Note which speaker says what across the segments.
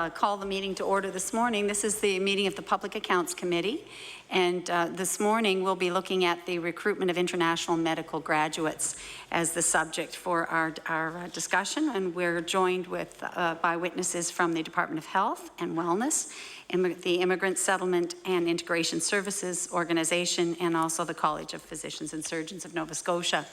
Speaker 1: call the meeting to order this morning. This is the meeting of the Public Accounts Committee, and this morning we'll be looking at the recruitment of international medical graduates as the subject for our discussion, and we're joined with by witnesses from the Department of Health and Wellness, the Immigrant Settlement and Integration Services Organization, and also the College of Physicians and Surgeons of Nova Scotia.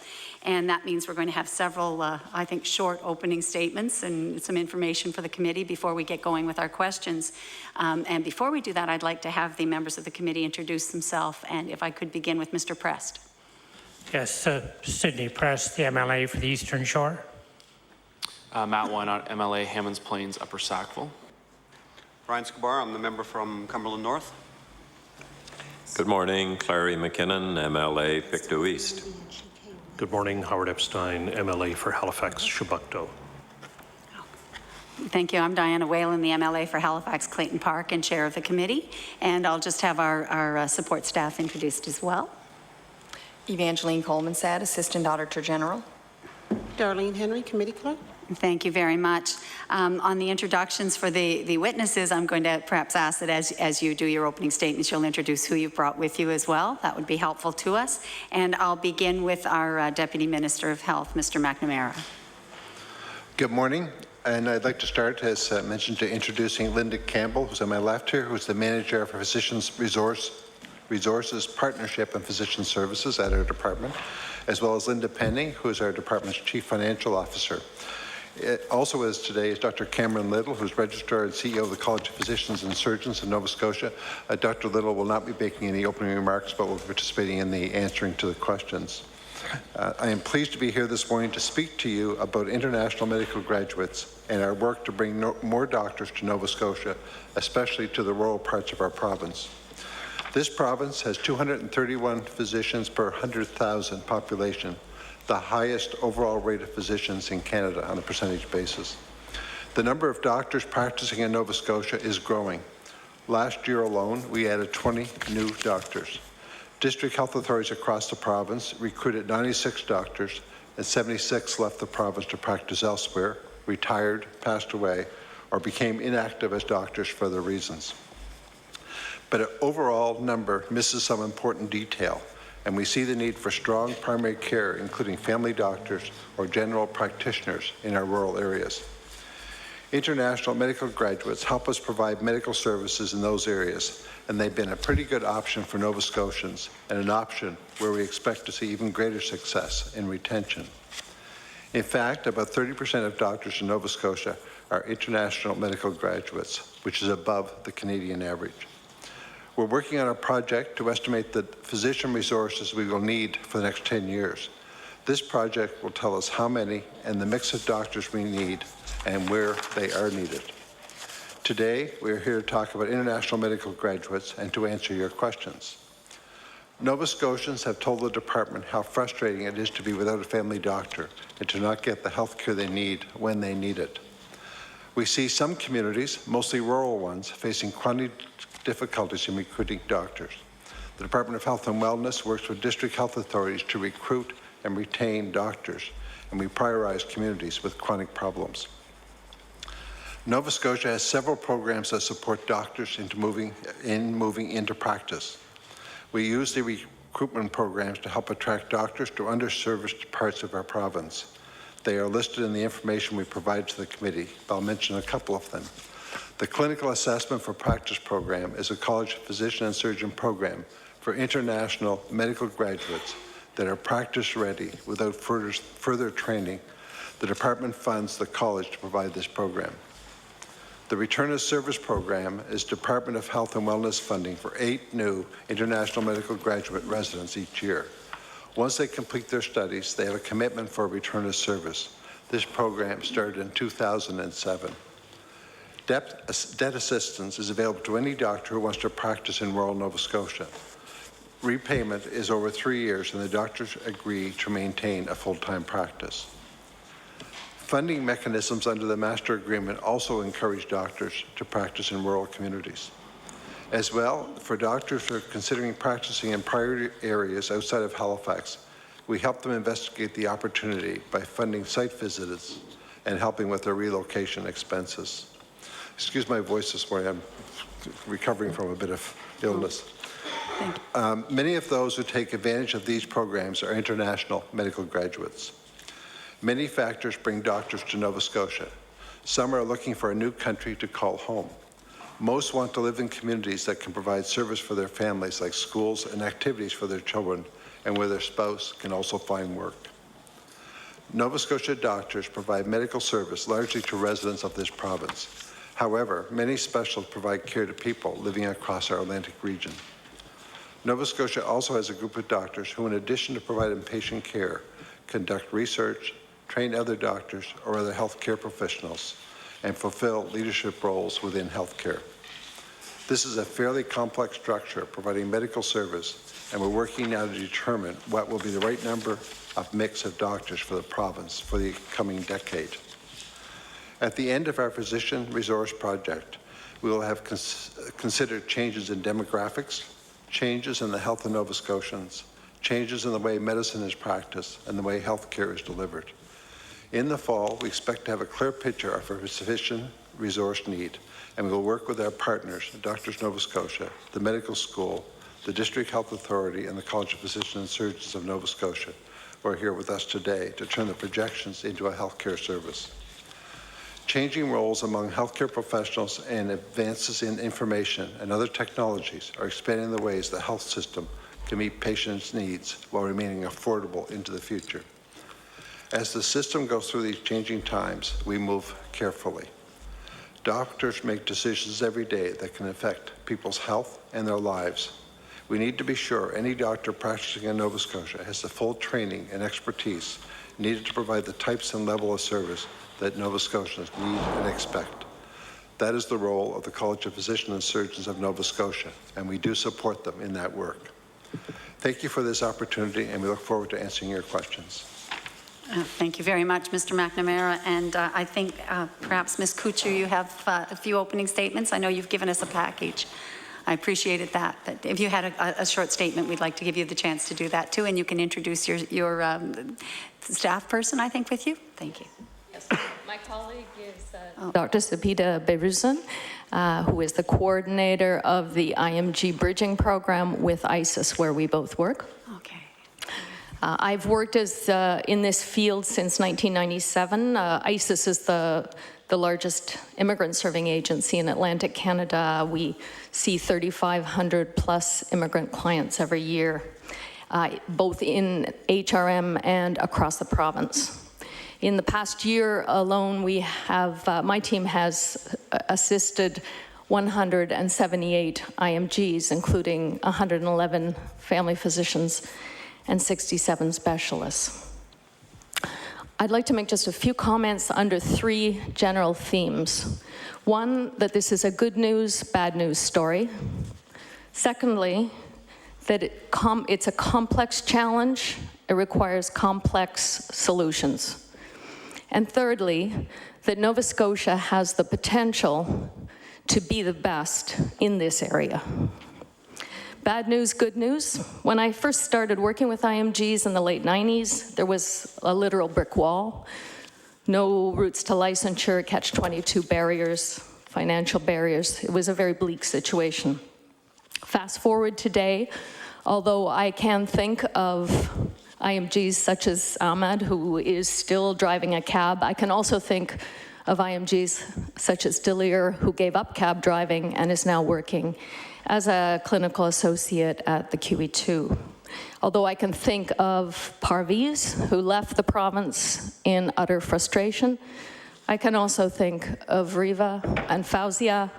Speaker 1: And that means we're going to have several, I think, short opening statements and some information for the committee before we get going with our questions. And before we do that, I'd like to have the members of the committee introduce themselves, and if I could begin with Mr. Prest.
Speaker 2: Yes, Sydney Prest, the MLA for the Eastern Shore.
Speaker 3: Matt Wynot, MLA, Hammonds Plains, Upper Sackville.
Speaker 4: Brian Scabar, I'm the member from Cumberland North.
Speaker 5: Good morning, Clary McKinnon, MLA, Pictou East.
Speaker 6: Good morning, Howard Epstein, MLA for Halifax, Chebucto.
Speaker 1: Thank you. I'm Diana Whalen, the MLA for Halifax Clayton Park and chair of the committee. And I'll just have our support staff introduced as well.
Speaker 7: Evangeline Coleman-Sad, Assistant Auditor General.
Speaker 8: Darlene Henry, Committee Clerk.
Speaker 1: Thank you very much. On the introductions for the witnesses, I'm going to perhaps ask that as you do your opening statements, you'll introduce who you've brought with you as well. That would be helpful to us. And I'll begin with our Deputy Minister of Health, Mr. McNamara.
Speaker 9: Good morning. And I'd like to start, as mentioned, to introducing Linda Campbell, who's on my left here, who's the Manager of Physicians Resources Partnership and Physician Services at our department, as well as Linda Penning, who is our department's Chief Financial Officer. Also with us today is Dr. Cameron Little, who's Registrar and CEO of the College of Physicians and Surgeons in Nova Scotia. Dr. Little will not be making any opening remarks, but will be participating in the answering to the questions. I am pleased to be here this morning to speak to you about international medical graduates and our work to bring more doctors to Nova Scotia, especially to the rural parts of our province. This province has 231 physicians per 100,000 population, the highest overall rate of physicians in Canada on a percentage basis. The number of doctors practicing in Nova Scotia is growing. Last year alone, we added 20 new doctors. District health authorities across the province recruited 96 doctors, and 76 left the province to practice elsewhere, retired, passed away, or became inactive as doctors for other reasons. But an overall number misses some important detail, and we see the need for strong primary care, including family doctors or general practitioners in our rural areas. International medical graduates help us provide medical services in those areas, and they've been a pretty good option for Nova Scotians and an option where we expect to see even greater success in retention. In fact, about 30% of doctors in Nova Scotia are international medical graduates, which is above the Canadian average. We're working on a project to estimate the physician resources we will need for the next 10 years. This project will tell us how many and the mix of doctors we need and where they are needed. Today, we're here to talk about international medical graduates and to answer your questions. Nova Scotians have told the department how frustrating it is to be without a family doctor and to not get the health care they need when they need it. We see some communities, mostly rural ones, facing chronic difficulties in recruiting doctors. The Department of Health and Wellness works with district health authorities to recruit and retain doctors, and we prioritize communities with chronic problems. Nova Scotia has several programs that support doctors into moving into practice. We use the recruitment programs to help attract doctors to underserviced parts of our province. They are listed in the information we provide to the committee. I'll mention a couple of them. The Clinical Assessment for Practice program is a College of Physician and Surgeon program for international medical graduates that are practice ready without further training. The department funds the college to provide this program. The Return of Service program is Department of Health and Wellness funding for 8 new international medical graduate residents each year. Once they complete their studies, they have a commitment for a return of service. This program started in 2007. Debt assistance is available to any doctor who wants to practice in rural Nova Scotia. Repayment is over 3 years, and the doctors agree to maintain a full-time practice. Funding mechanisms under the Master Agreement also encourage doctors to practice in rural communities. As well, for doctors who are considering practicing in priority areas outside of Halifax, we help them investigate the opportunity by funding site visits and helping with their relocation expenses. Excuse my voice this morning. I'm recovering from a bit of illness. Many of those who take advantage of these programs are international medical graduates. Many factors bring doctors to Nova Scotia. Some are looking for a new country to call home. Most want to live in communities that can provide service for their families, like schools and activities for their children, and where their spouse can also find work. Nova Scotia doctors provide medical service largely to residents of this province. However, many specialists provide care to people living across our Atlantic region. Nova Scotia also has a group of doctors who, in addition to providing patient care, conduct research, train other doctors or other healthcare professionals, and fulfill leadership roles within healthcare. This is a fairly complex structure providing medical service, and we're working now to determine what will be the right number of mix of doctors for the province for the coming decade. At the end of our physician resource project, we will have considered changes in demographics, changes in the health of Nova Scotians, changes in the way medicine is practiced, and the way healthcare is delivered. In the fall, we expect to have a clear picture of our physician resource need, and we will work with our partners, Doctors Nova Scotia, the Medical School, the District Health Authority, and the College of Physicians and Surgeons of Nova Scotia, who are here with us today, to turn the projections into a healthcare service. Changing roles among healthcare professionals and advances in information and other technologies are expanding the ways the health system can meet patients' needs while remaining affordable into the future. As the system goes through these changing times, we move carefully. Doctors make decisions every day that can affect people's health and their lives. We need to be sure any doctor practicing in Nova Scotia has the full training and expertise needed to provide the types and level of service that Nova Scotians need and expect. That is the role of the College of Physicians and Surgeons of Nova Scotia, and we do support them in that work. Thank you for this opportunity, and we look forward to answering your questions.
Speaker 1: Thank you very much, Mr. McNamara. And I think perhaps Ms. Kuchar, you have a few opening statements. I know you've given us a package. I appreciated that. But if you had a short statement, we'd like to give you the chance to do that too. And you can introduce your staff person, I think, with you. Thank you.
Speaker 10: Yes. My colleague is Dr. Sapita Beruzan, who is the coordinator of the IMG bridging program with ISIS, where we both work.
Speaker 1: Okay.
Speaker 10: I've worked in this field since 1997. ISIS is the largest immigrant serving agency in Atlantic Canada. We see 3,500 plus immigrant clients every year, both in HRM and across the province. In the past year alone, we have, my team has assisted 178 IMGs, including 111 family physicians and 67 specialists. I'd like to make just a few comments under three general themes. One, that this is a good news, bad news story. Secondly, that it's a complex challenge. It requires complex solutions. And thirdly, that Nova Scotia has the potential to be the best in this area. Bad news, good news. When I first started working with IMGs in the late 90s, there was a literal brick wall. No routes to licensure, catch-22 barriers, financial barriers. It was a very bleak situation. Fast forward today, although I can think of IMGs such as Ahmed, who is still driving a cab, I can also think of IMGs such as Delir, who gave up cab driving and is now working as a clinical associate at the QE2. Although I can think of Parviz, who left the province in utter frustration, I can also think of Riva and Fauzia,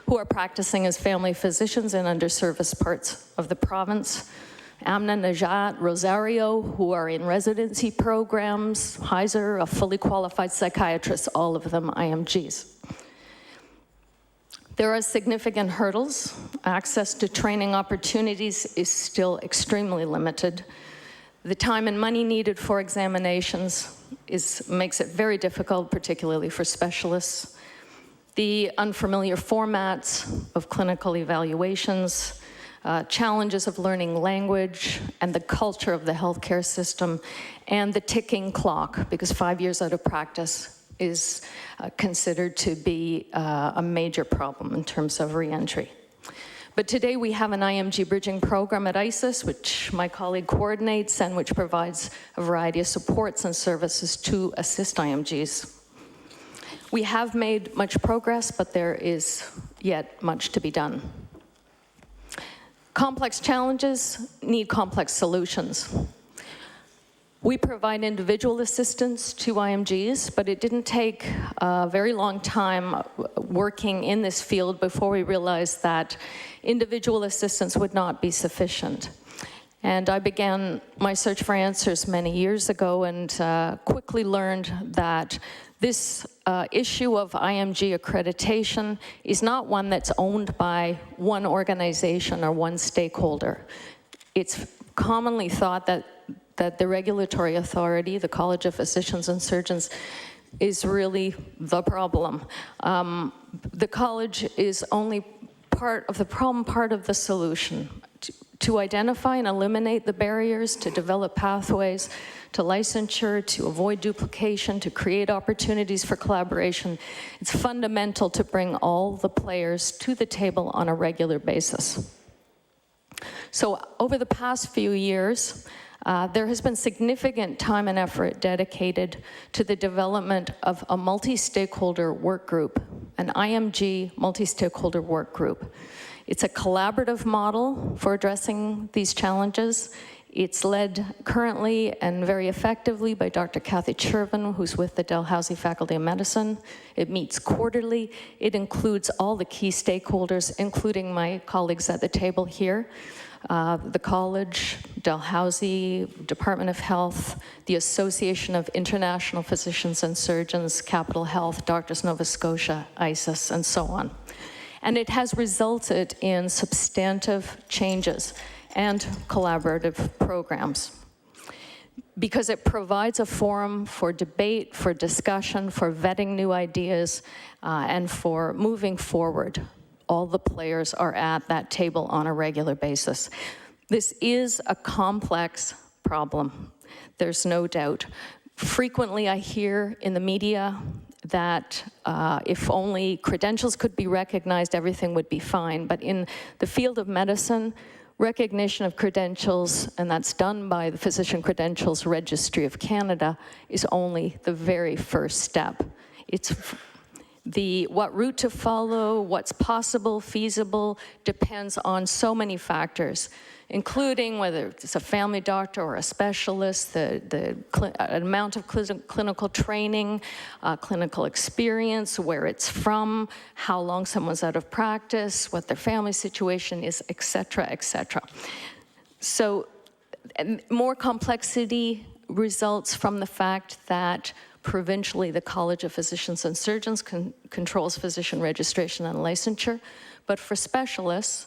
Speaker 10: who are practicing as family physicians in underserviced parts of the province. Amna, Najat, Rosario, who are in residency programs, Heiser, a fully qualified psychiatrist, all of them IMGs. There are significant hurdles. Access to training opportunities is still extremely limited. The time and money needed for examinations makes it very difficult, particularly for specialists. The unfamiliar formats of clinical evaluations, challenges of learning language and the culture of the healthcare system, and the ticking clock, because 5 years out of practice is considered to be a major problem in terms of reentry. But today we have an IMG bridging program at ISIS, which my colleague coordinates and which provides a variety of supports and services to assist IMGs. We have made much progress, but there is yet much to be done. Complex challenges need complex solutions. We provide individual assistance to IMGs, but it didn't take a very long time working in this field before we realized that individual assistance would not be sufficient. And I began my search for answers many years ago and quickly learned that this issue of IMG accreditation is not one that's owned by one organization or one stakeholder. It's commonly thought that the regulatory authority, the College of Physicians and Surgeons, is really the problem. The college is only part of the problem, part of the solution. To identify and eliminate the barriers, to develop pathways to licensure, to avoid duplication, to create opportunities for collaboration. It's fundamental to bring all the players to the table on a regular basis. So over the past few years, there has been significant time and effort dedicated to the development of a multi-stakeholder work group, an IMG multi-stakeholder work group. It's a collaborative model for addressing these challenges. It's led currently and very effectively by Dr. Kathy Chervin, who's with the Dalhousie Faculty of Medicine. It meets quarterly. It includes all the key stakeholders, including my colleagues at the table here. The college, Dalhousie, Department of Health, the Association of International Physicians and Surgeons, Capital Health, Doctors Nova Scotia, ISIS, and so on. And it has resulted in substantive changes and collaborative programs because it provides a forum for debate, for discussion, for vetting new ideas, and for moving forward. All the players are at that table on a regular basis. This is a complex problem, there's no doubt. Frequently I hear in the media that if only credentials could be recognized, everything would be fine. But in the field of medicine, recognition of credentials, and that's done by the Physician Credentials Registry of Canada, is only the very first step. It's what route to follow, what's possible, feasible, depends on so many factors, including whether it's a family doctor or a specialist, the amount of clinical training, clinical experience, where it's from, how long someone's out of practice, what their family situation is, et cetera, et cetera. So more complexity results from the fact that provincially, the College of Physicians and Surgeons controls physician registration and licensure, but for specialists,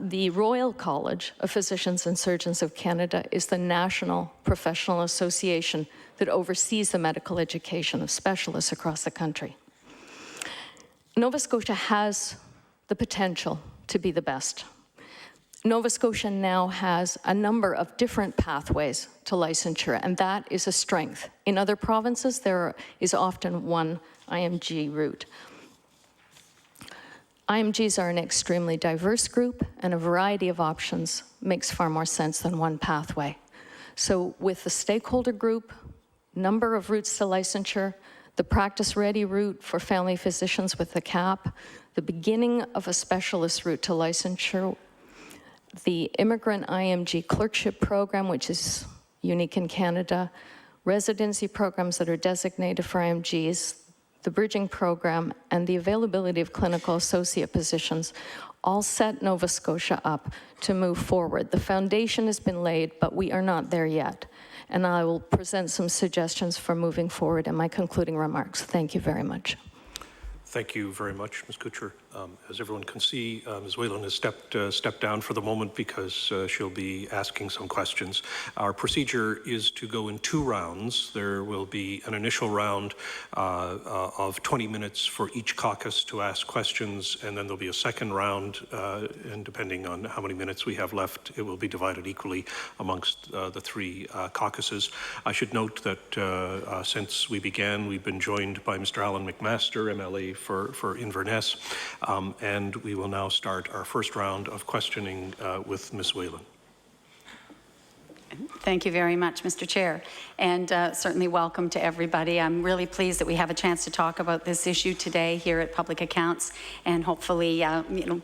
Speaker 10: the Royal College of Physicians and Surgeons of Canada is the national professional association that oversees the medical education of specialists across the country. Nova Scotia has the potential to be the best. Nova Scotia now has a number of different pathways to licensure, and that is a strength. In other provinces, there is often one IMG route. IMGs are an extremely diverse group, and a variety of options makes far more sense than one pathway. So with the stakeholder group, number of routes to licensure, the practice-ready route for family physicians with the CAP, the beginning of a specialist route to licensure, the Immigrant IMG clerkship program, which is unique in Canada, residency programs that are designated for IMGs, the bridging program, and the availability of clinical associate positions all set Nova Scotia up to move forward. The foundation has been laid, but we are not there yet. And I will present some suggestions for moving forward in my concluding remarks. Thank you very much.
Speaker 6: Thank you very much, Ms. Kutcher. As everyone can see, Ms. Whalen has stepped down for the moment because she'll be asking some questions. Our procedure is to go in 2 rounds. There will be an initial round of 20 minutes for each caucus to ask questions, and then there'll be a second round, and depending on how many minutes we have left, it will be divided equally amongst the 3 caucuses. I should note that since we began, we've been joined by Mr. Alan McMaster, MLA for Inverness. And we will now start our first round of questioning with Ms. Whalen.
Speaker 1: Thank you very much, Mr. Chair, and certainly welcome to everybody. I'm really pleased that we have a chance to talk about this issue today here at Public Accounts, and hopefully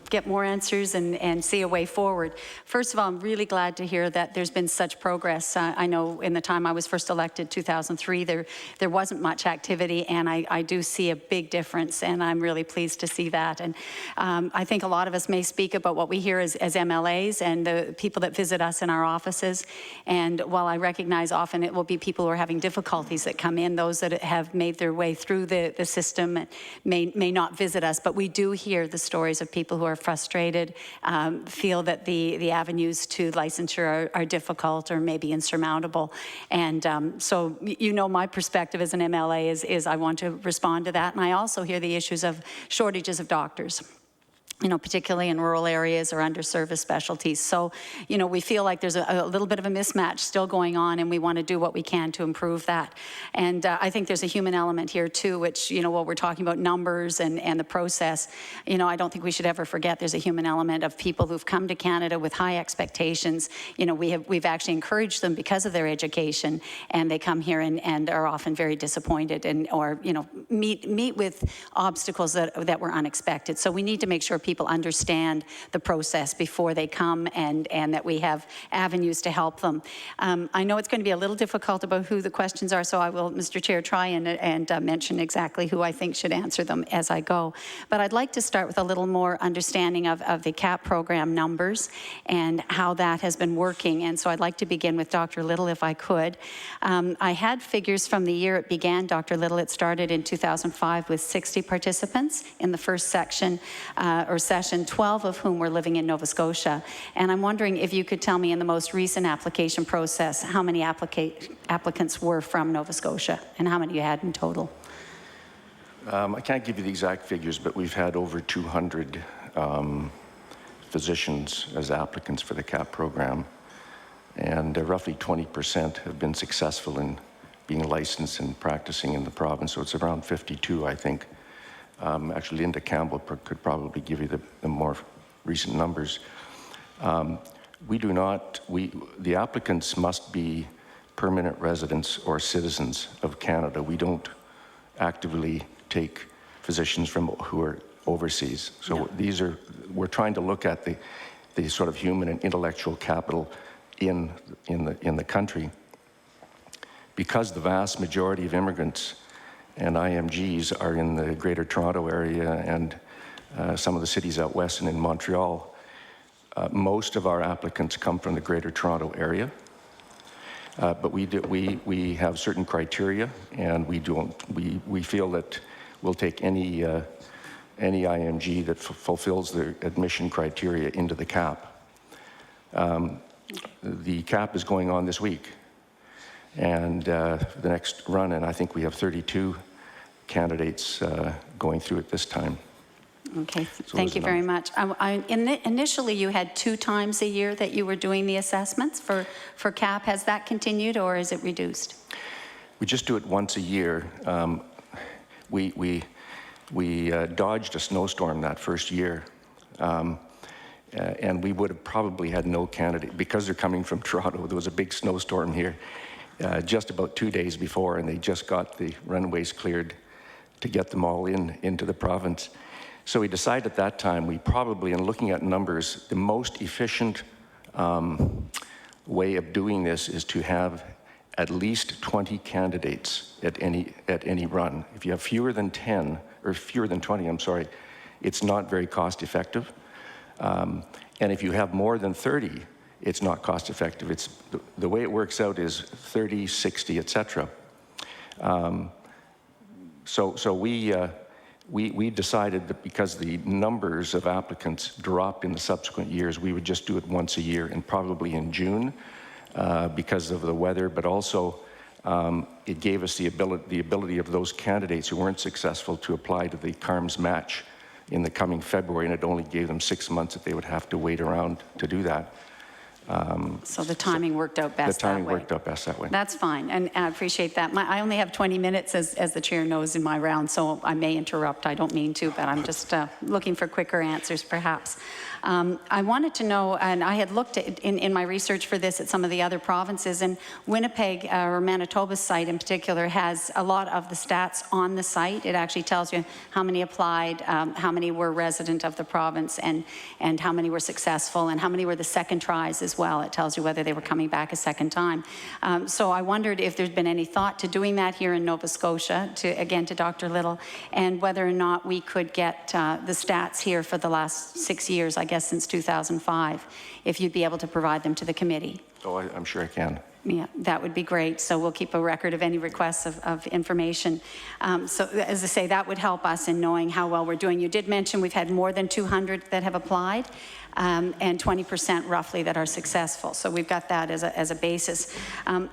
Speaker 1: get more answers and see a way forward. First of all, I'm really glad to hear that there's been such progress. I know in the time I was first elected, 2003, there wasn't much activity, and I do see a big difference, and I'm really pleased to see that. And I think a lot of us may speak about what we hear as MLAs and the people that visit us in our offices. And while I recognize often it will be people who are having difficulties that come in, those that have made their way through the system may not visit us, but we do hear the stories of people who are frustrated, feel that the avenues to licensure are difficult or maybe insurmountable. And so, my perspective as an MLA is I want to respond to that. And I also hear the issues of shortages of doctors, particularly in rural areas or underserviced specialties. So, we feel like there's a little bit of a mismatch still going on, and we want to do what we can to improve that. And I think there's a human element here too, which, while we're talking about numbers and the process, I don't think we should ever forget there's a human element of people who've come to Canada with high expectations. We've actually encouraged them because of their education, and they come here and are often very disappointed or meet with obstacles that were unexpected. So we need to make sure people understand the process before they come, and that we have avenues to help them. I know it's going to be a little difficult about who the questions are, so I will, Mr. Chair, try and mention exactly who I think should answer them as I go. But I'd like to start with a little more understanding of the CAP program numbers and how that has been working. And so I'd like to begin with Dr. Little, if I could. I had figures from the year it began, Dr. Little. It started in 2005 with 60 participants in the first section, or session, 12 of whom were living in Nova Scotia. And I'm wondering if you could tell me in the most recent application process how many applicants were from Nova Scotia and how many you had in total.
Speaker 11: I can't give you the exact figures, but we've had over 200 physicians as applicants for the CAP program, and roughly 20% have been successful in being licensed and practicing in the province. So it's around 52, I think. Actually, Linda Campbell could probably give you the more recent numbers. The applicants must be permanent residents or citizens of Canada. We don't actively take physicians who are overseas. So no. We're trying to look at the sort of human and intellectual capital in the country, because the vast majority of immigrants and IMGs are in the Greater Toronto area and some of the cities out west and in Montreal. Most of our applicants come from the Greater Toronto area, but we have certain criteria, and we feel that we'll take any IMG that fulfills the admission criteria into the CAP. The CAP is going on this week, and the next run, and I think we have 32 candidates going through it this time.
Speaker 1: Okay, thank you very much. Initially, you had 2 times a year that you were doing the assessments for CAP. Has that continued, or is it reduced?
Speaker 11: We just do it once a year. We dodged a snowstorm that first year, and we would have probably had no candidate, because they're coming from Toronto. There was a big snowstorm here just about 2 days before, and they just got the runways cleared to get them all into the province. So we decided at that time, we probably, in looking at numbers, the most efficient way of doing this is to have at least 20 candidates at any run. If you have fewer than 10, or fewer than 20, I'm sorry, it's not very cost effective. And if you have more than 30, it's not cost effective. It's the way it works out is 30, 60, et cetera. So we decided that because the numbers of applicants dropped in the subsequent years, we would just do it once a year, and probably in June because of the weather, but also it gave us the ability of those candidates who weren't successful to apply to the CARMS match in the coming February, and it only gave them 6 months that they would have to wait around to do that.
Speaker 1: So the timing worked out best that way.
Speaker 11: The timing worked out best that way.
Speaker 1: That's fine, and I appreciate that. I only have 20 minutes, as the chair knows, in my round, so I may interrupt. I don't mean to, but I'm just looking for quicker answers, perhaps. I wanted to know, and I had looked at, in my research for this at some of the other provinces, and Winnipeg, or Manitoba's site in particular, has a lot of the stats on the site. It actually tells you how many applied, how many were resident of the province, and how many were successful, and how many were the second tries as well. It tells you whether they were coming back a second time. So I wondered if there's been any thought to doing that here in Nova Scotia, again to Dr. Little, and whether or not we could get the stats here for the last 6 years, I guess since 2005, if you'd be able to provide them to the committee.
Speaker 11: Oh, I'm sure I can.
Speaker 1: Yeah, that would be great. So we'll keep a record of any requests of information. So as I say, that would help us in knowing how well we're doing. You did mention we've had more than 200 that have applied, and 20% roughly that are successful. So we've got that as a basis.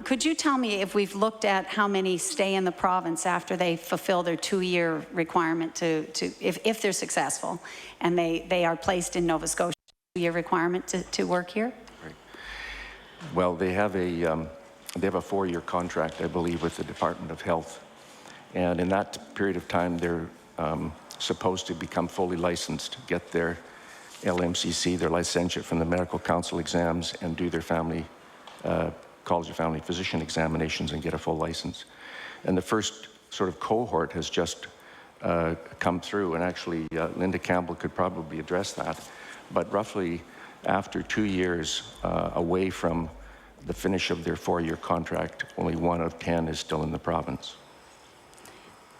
Speaker 1: Could you tell me if we've looked at how many stay in the province after they fulfill their 2-year requirement if they're successful and they are placed in Nova Scotia, 2-year requirement to work here?
Speaker 11: Well, they have a 4-year contract, I believe, with the Department of Health. And in that period of time, they're supposed to become fully licensed, get their LMCC, their licentiate from the Medical Council exams, and do their College of Family Physician examinations and get a full license. And the first sort of cohort has just come through, and actually Linda Campbell could probably address that. But roughly after 2 years away from the finish of their 4-year contract, only 1 of 10 is still in the province.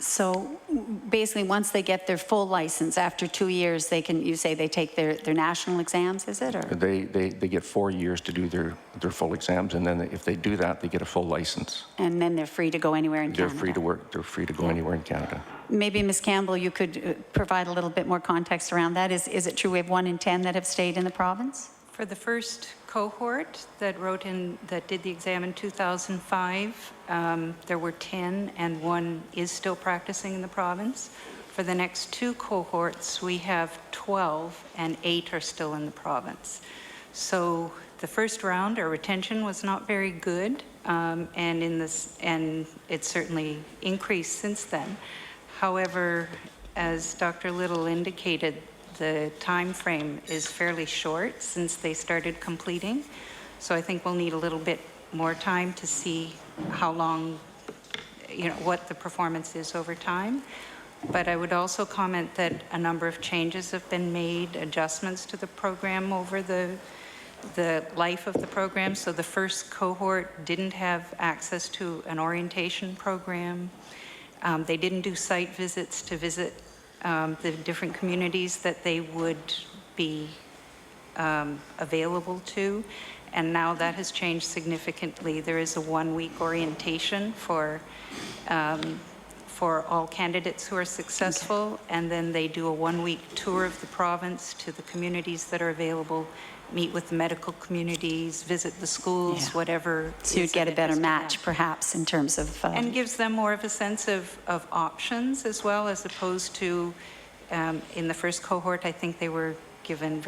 Speaker 1: So basically, once they get their full license, after 2 years, you say they take their national exams, is it? Or?
Speaker 11: They get 4 years to do their full exams, and then if they do that, they get a full license.
Speaker 1: And then they're free to go anywhere in Canada?
Speaker 11: They're free to work. They're free to go anywhere in Canada.
Speaker 1: Maybe, Ms. Campbell, you could provide a little bit more context around that. Is it true we have 1 in 10 that have stayed in the province?
Speaker 12: For the first cohort that did the exam in 2005, there were 10, and 1 is still practicing in the province. For the next 2 cohorts, we have 12, and 8 are still in the province. So the first round, our retention was not very good, and it certainly increased since then. However, as Dr. Little indicated, the time frame is fairly short since they started completing. So I think we'll need a little bit more time to see how long, what the performance is over time. But I would also comment that a number of changes have been made, adjustments to the program over the life of the program. So the first cohort didn't have access to an orientation program. They didn't do site visits to visit the different communities that they would be available to, and now that has changed significantly. There is a 1-week orientation for all candidates who are successful, and then they do a 1-week tour of the province to the communities that are available, meet with the medical communities, visit the schools, whatever.
Speaker 1: So you'd get a better match, perhaps, in terms of...
Speaker 12: And gives them more of a sense of options as well, as opposed to, in the first cohort, I think they were given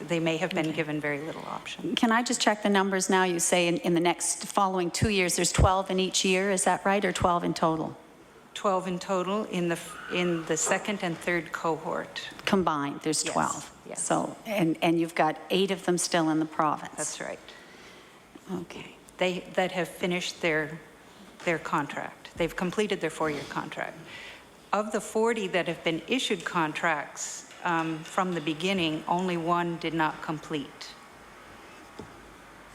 Speaker 12: they may have been given very little option.
Speaker 1: Can I just check the numbers now? You say in the next following 2 years, there's 12 in each year, is that right, or 12 in total?
Speaker 12: 12 in total in the second and third cohort.
Speaker 1: Combined, there's 12.
Speaker 12: Yes.
Speaker 1: So, and you've got 8 of them still in the province.
Speaker 12: That's right.
Speaker 1: Okay.
Speaker 12: That have finished their contract. They've completed their 4-year contract. Of the 40 that have been issued contracts from the beginning, only 1 did not complete.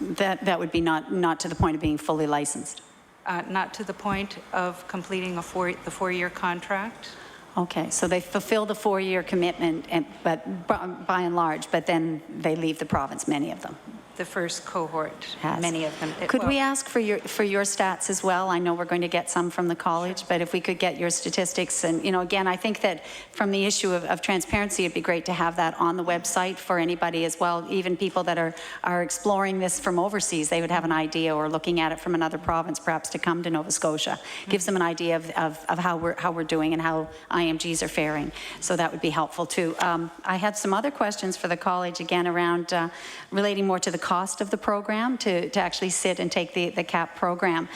Speaker 1: That would be not to the point of being fully licensed.
Speaker 12: Not to the point of completing the 4-year contract.
Speaker 1: Okay, so they fulfill the 4-year commitment, but by and large, but then they leave the province, many of them.
Speaker 12: the first cohort,
Speaker 1: Has.
Speaker 12: many of them.
Speaker 1: Could we
Speaker 12: well,
Speaker 1: ask for your stats as well? I know we're going to get some from the college, but if we could get your statistics, and, you know, again, I think that from the issue of transparency, it'd be great to have that on the website for anybody as well, even people that are exploring this from overseas. They would have an idea, or looking at it from another province, perhaps, to come to Nova Scotia. Gives them an idea of how we're doing and how IMGs are faring. So that would be helpful too. I had some other questions for the college, again, around relating more to the cost of the program, to actually sit and take the CAP program.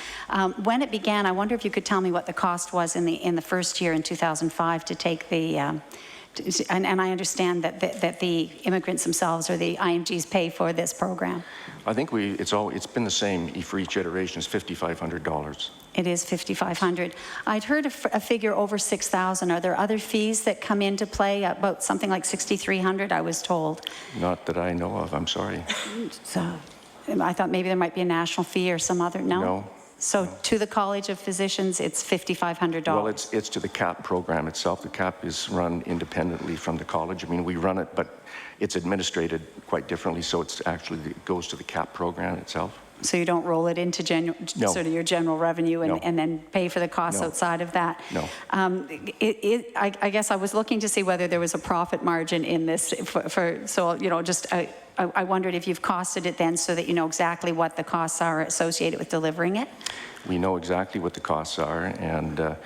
Speaker 1: When it began, I wonder if you could tell me what the cost was in the first year in 2005 to take the, and I understand that the immigrants themselves or the IMGs pay for this program.
Speaker 11: I think it's been the same for each iteration. It's $5,500.
Speaker 1: It is $5,500. I'd heard a figure over $6,000. Are there other fees that come into play? About something like $6,300, I was told.
Speaker 11: Not that I know of, I'm sorry.
Speaker 1: So I thought maybe there might be a national fee or some other, no?
Speaker 11: No.
Speaker 1: So to the College of Physicians, it's $5,500.
Speaker 11: Well, it's to the CAP program itself. The CAP is run independently from the college. I mean, we run it, but it's administrated quite differently, so it goes to the CAP program itself.
Speaker 1: So you don't roll it into sort of your general revenue and then pay for the costs outside of that?
Speaker 11: No.
Speaker 1: I guess I was looking to see whether there was a profit margin in this so, you know, just I wondered if you've costed it then so that you know exactly what the costs are associated with delivering it?
Speaker 11: We know exactly what the costs are, and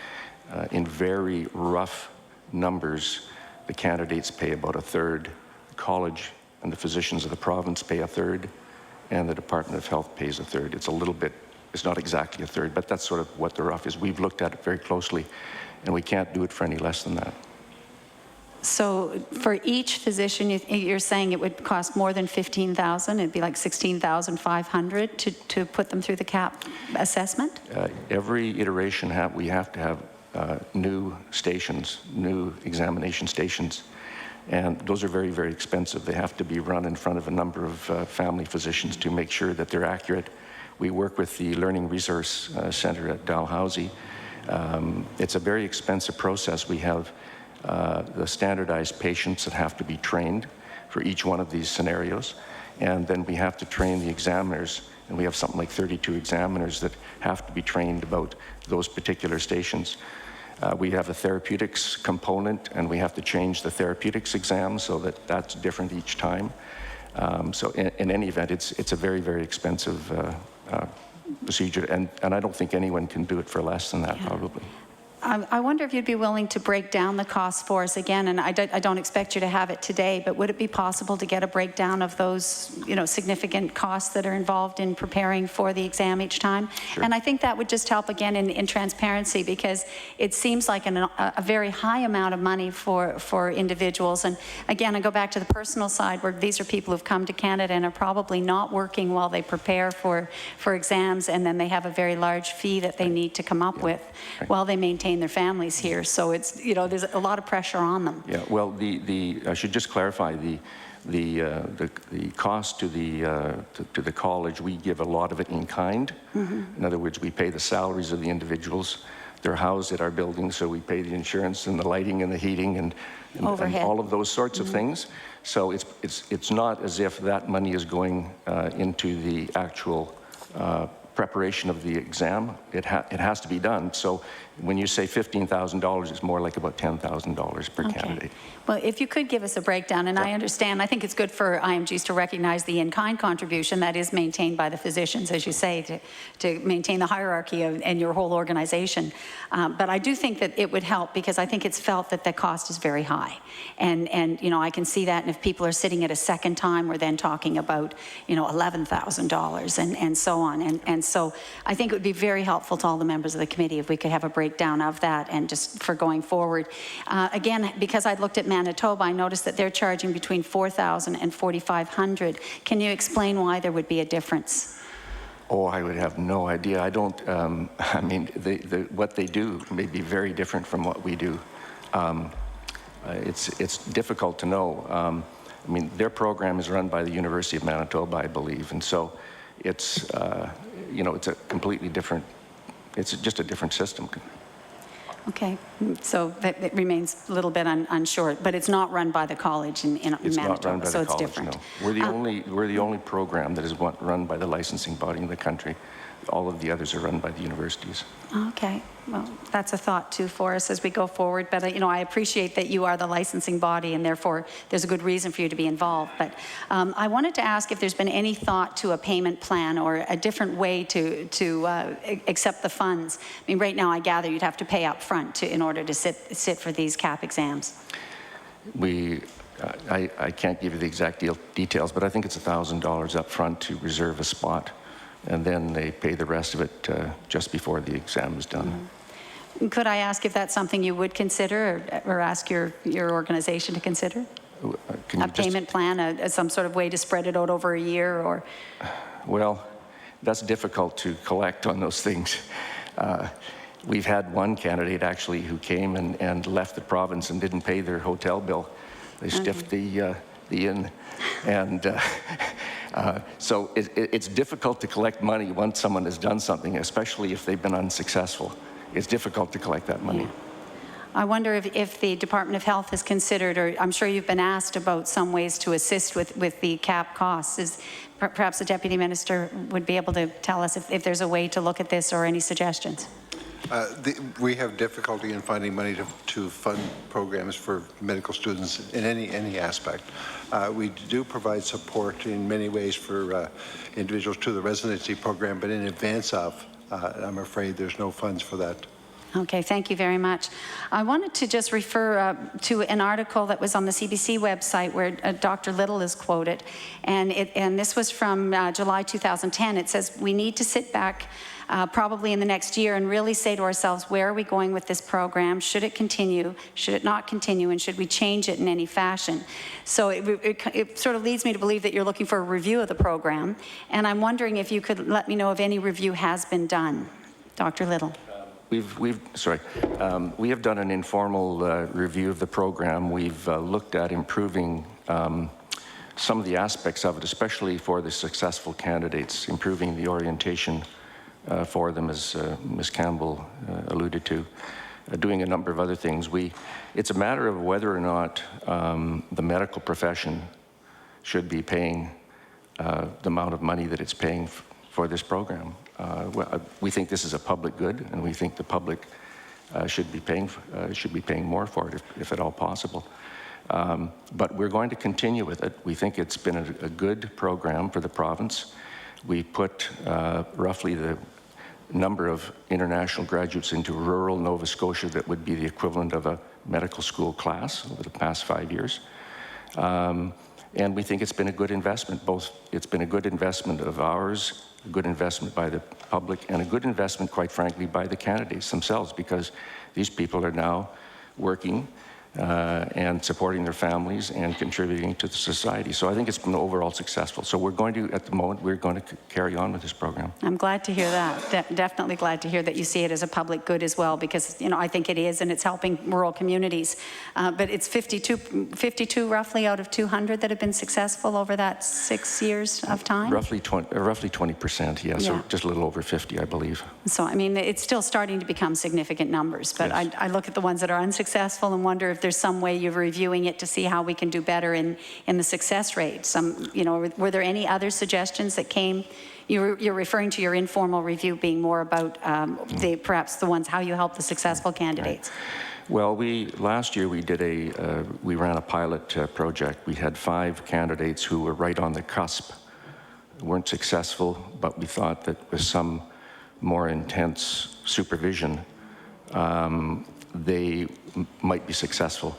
Speaker 11: in very rough numbers, the candidates pay about 1/3, the college and the physicians of the province pay 1/3, and the Department of Health pays 1/3. It's a little bit, it's not exactly 1/3, but that's sort of what the rough is. We've looked at it very closely, and we can't do it for any less than that.
Speaker 1: So for each physician, you're saying it would cost more than $15,000? It'd be like $16,500 to put them through the CAP assessment?
Speaker 11: Every iteration we have to have new stations, new examination stations, and those are very, very expensive. They have to be run in front of a number of family physicians to make sure that they're accurate. We work with the Learning Resource Center at Dalhousie. It's a very expensive process. We have the standardized patients that have to be trained for each one of these scenarios. And then we have to train the examiners, and we have something like 32 examiners that have to be trained about those particular stations. We have a therapeutics component, and we have to change the therapeutics exam so that that's different each time. So in any event, it's a very, very expensive procedure, and I don't think anyone can do it for less than that, probably.
Speaker 1: I wonder if you'd be willing to break down the costs for us again, and I don't expect you to have it today, but would it be possible to get a breakdown of those, you know, significant costs that are involved in preparing for the exam each time?
Speaker 11: Sure.
Speaker 1: And I think that would just help again in transparency, because it seems like a very high amount of money for individuals. And again, I go back to the personal side, where these are people who've come to Canada and are probably not working while they prepare for exams, and then they have a very large fee that they need to come up with while they maintain their families here. So it's, you know, there's a lot of pressure on them.
Speaker 11: Yeah, well, I should just clarify the cost to the college. We give a lot of it in kind. Mm-hmm. In other words, we pay the salaries of the individuals. They're housed at our building, so we pay the insurance and the lighting and the heating and all of those sorts of things. So it's not as if that money is going into the actual preparation of the exam. It has to be done. So when you say $15,000, it's more like about $10,000 per candidate.
Speaker 1: Well, if you could give us a breakdown, and I understand, I think it's good for IMGs to recognize the in-kind contribution that is maintained by the physicians, as you say, to maintain the hierarchy and your whole organization. But I do think that it would help, because I think it's felt that the cost is very high. And you know, I can see that, and if people are sitting at a second time, we're then talking about, you know, $11,000 and so on. And so I think it would be very helpful to all the members of the committee if we could have a breakdown of that, and just for going forward. Again, because I looked at Manitoba, I noticed that they're charging between $4,000 and $4,500. Can you explain why there would be a difference?
Speaker 11: Oh, I would have no idea. I don't, I mean, what they do may be very different from what we do. It's difficult to know. I mean, their program is run by the University of Manitoba, I believe, and so it's, you know, it's a completely different, it's just a different system.
Speaker 1: Okay, so it remains a little bit unsure, but it's not run by the college in Manitoba,
Speaker 11: It's not run by
Speaker 1: so
Speaker 11: the
Speaker 1: it's
Speaker 11: college,
Speaker 1: different.
Speaker 11: no. We're the only program that is run by the licensing body in the country. All of the others are run by the universities.
Speaker 1: Okay, well, that's a thought too for us as we go forward, but I appreciate that you are the licensing body and therefore there's a good reason for you to be involved. But I wanted to ask if there's been any thought to a payment plan or a different way to accept the funds. I mean, right now I gather you'd have to pay up front in order to sit for these CAP exams.
Speaker 11: I can't give you the exact details, but I think it's $1,000 up front to reserve a spot. And then they pay the rest of it just before the exam is done.
Speaker 1: Mm-hmm. Could I ask if that's something you would consider or ask your organization to consider? A payment plan, some sort of way to spread it out over a year or?
Speaker 11: Well, that's difficult to collect on those things. We've had one candidate actually who came and left the province and didn't pay their hotel bill. They stiffed the inn. And so it's difficult to collect money once someone has done something, especially if they've been unsuccessful. It's difficult to collect that money.
Speaker 1: Yeah. I wonder if the Department of Health has considered, or I'm sure you've been asked about some ways to assist with the CAP costs. Perhaps the Deputy Minister would be able to tell us if there's a way to look at this or any suggestions.
Speaker 9: We have difficulty in finding money to fund programs for medical students in any aspect. We do provide support in many ways for individuals to the residency program, but in advance of, I'm afraid there's no funds for that.
Speaker 1: Okay, thank you very much. I wanted to just refer to an article that was on the CBC website where Dr. Little is quoted, and this was from July 2010. It says, we need to sit back probably in the next year and really say to ourselves, where are we going with this program? Should it continue? Should it not continue? And should we change it in any fashion? So it sort of leads me to believe that you're looking for a review of the program, and I'm wondering if you could let me know if any review has been done. Dr. Little.
Speaker 11: We have done an informal review of the program. We've looked at improving some of the aspects of it, especially for the successful candidates, improving the orientation for them, as Ms. Campbell alluded to, doing a number of other things. It's a matter of whether or not the medical profession should be paying the amount of money that it's paying for this program. We think this is a public good, and we think the public should be paying more for it, if at all possible. But we're going to continue with it. We think it's been a good program for the province. We put roughly the number of international graduates into rural Nova Scotia that would be the equivalent of a medical school class over the past 5 years. And we think it's been a good investment. It's been a good investment of ours, a good investment by the public, and a good investment, quite frankly, by the candidates themselves, because these people are now working and supporting their families and contributing to the society. So I think it's been overall successful. So at the moment, we're going to carry on with this program.
Speaker 1: I'm glad to hear that. Definitely glad to hear that you see it as a public good as well, because I think it is, and it's helping rural communities. But it's 52 roughly out of 200 that have been successful over that 6 years of time?
Speaker 11: Roughly 20%, yeah, so just a little over 50, I believe.
Speaker 1: So, I mean, it's still starting to become significant numbers, but yes. I look at the ones that are unsuccessful and wonder if there's some way you're reviewing it to see how we can do better in the success rate. Were there any other suggestions that came? You're referring to your informal review being more about perhaps the ones how you help the successful candidates.
Speaker 11: Right. Well, last year we ran a pilot project. We had 5 candidates who were right on the cusp, weren't successful, but we thought that with some more intense supervision, they might be successful.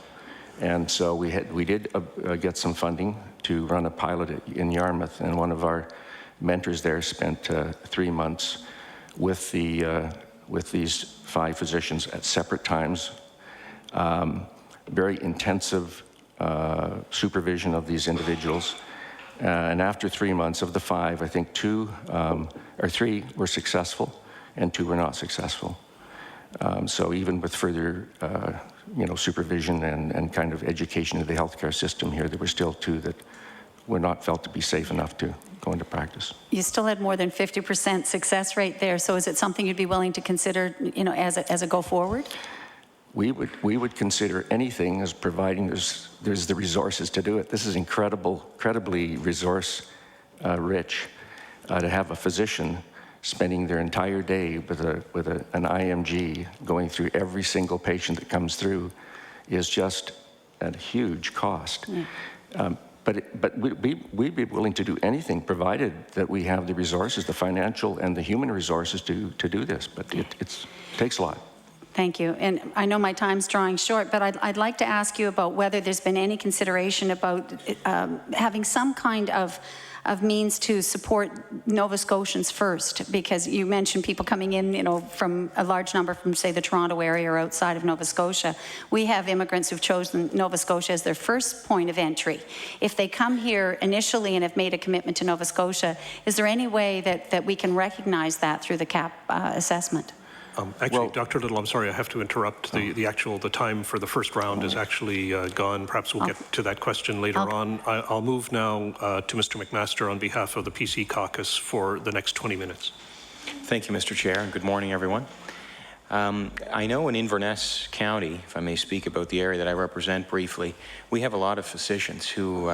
Speaker 11: And so we did get some funding to run a pilot in Yarmouth, and one of our mentors there spent 3 months with these 5 physicians at separate times, very intensive supervision of these individuals. And after 3 months of the 5, I think 2 or 3 were successful and 2 were not successful. So even with further, supervision and kind of education of the healthcare system here, there were still 2 that were not felt to be safe enough to go into practice.
Speaker 1: You still had more than 50% success rate there. So is it something you'd be willing to consider, as a go forward?
Speaker 11: we would consider anything as providing there's the resources to do it. This is incredibly resource rich to have a physician spending their entire day with an IMG going through every single patient that comes through is just a huge cost. But we'd be willing to do anything provided that we have the resources, the financial and the human resources to do this, but it takes a lot.
Speaker 1: Thank you. And I know my time's drawing short, but I'd like to ask you about whether there's been any consideration about having some kind of means to support Nova Scotians first, because you mentioned people coming in, from a large number from, say, the Toronto area or outside of Nova Scotia. We have immigrants who've chosen Nova Scotia as their first point of entry. If they come here initially and have made a commitment to Nova Scotia, is there any way that we can recognize that through the CAP assessment?
Speaker 6: Actually, Dr. Little, I'm sorry, I have to interrupt. The time for the first round is actually gone. Perhaps we'll get to that question later on. I'll move now to Mr. McMaster on behalf of the PC Caucus for the next 20 minutes.
Speaker 13: Thank you, Mr. Chair, and good morning, everyone. I know in Inverness County, if I may speak about the area that I represent briefly, we have a lot of physicians who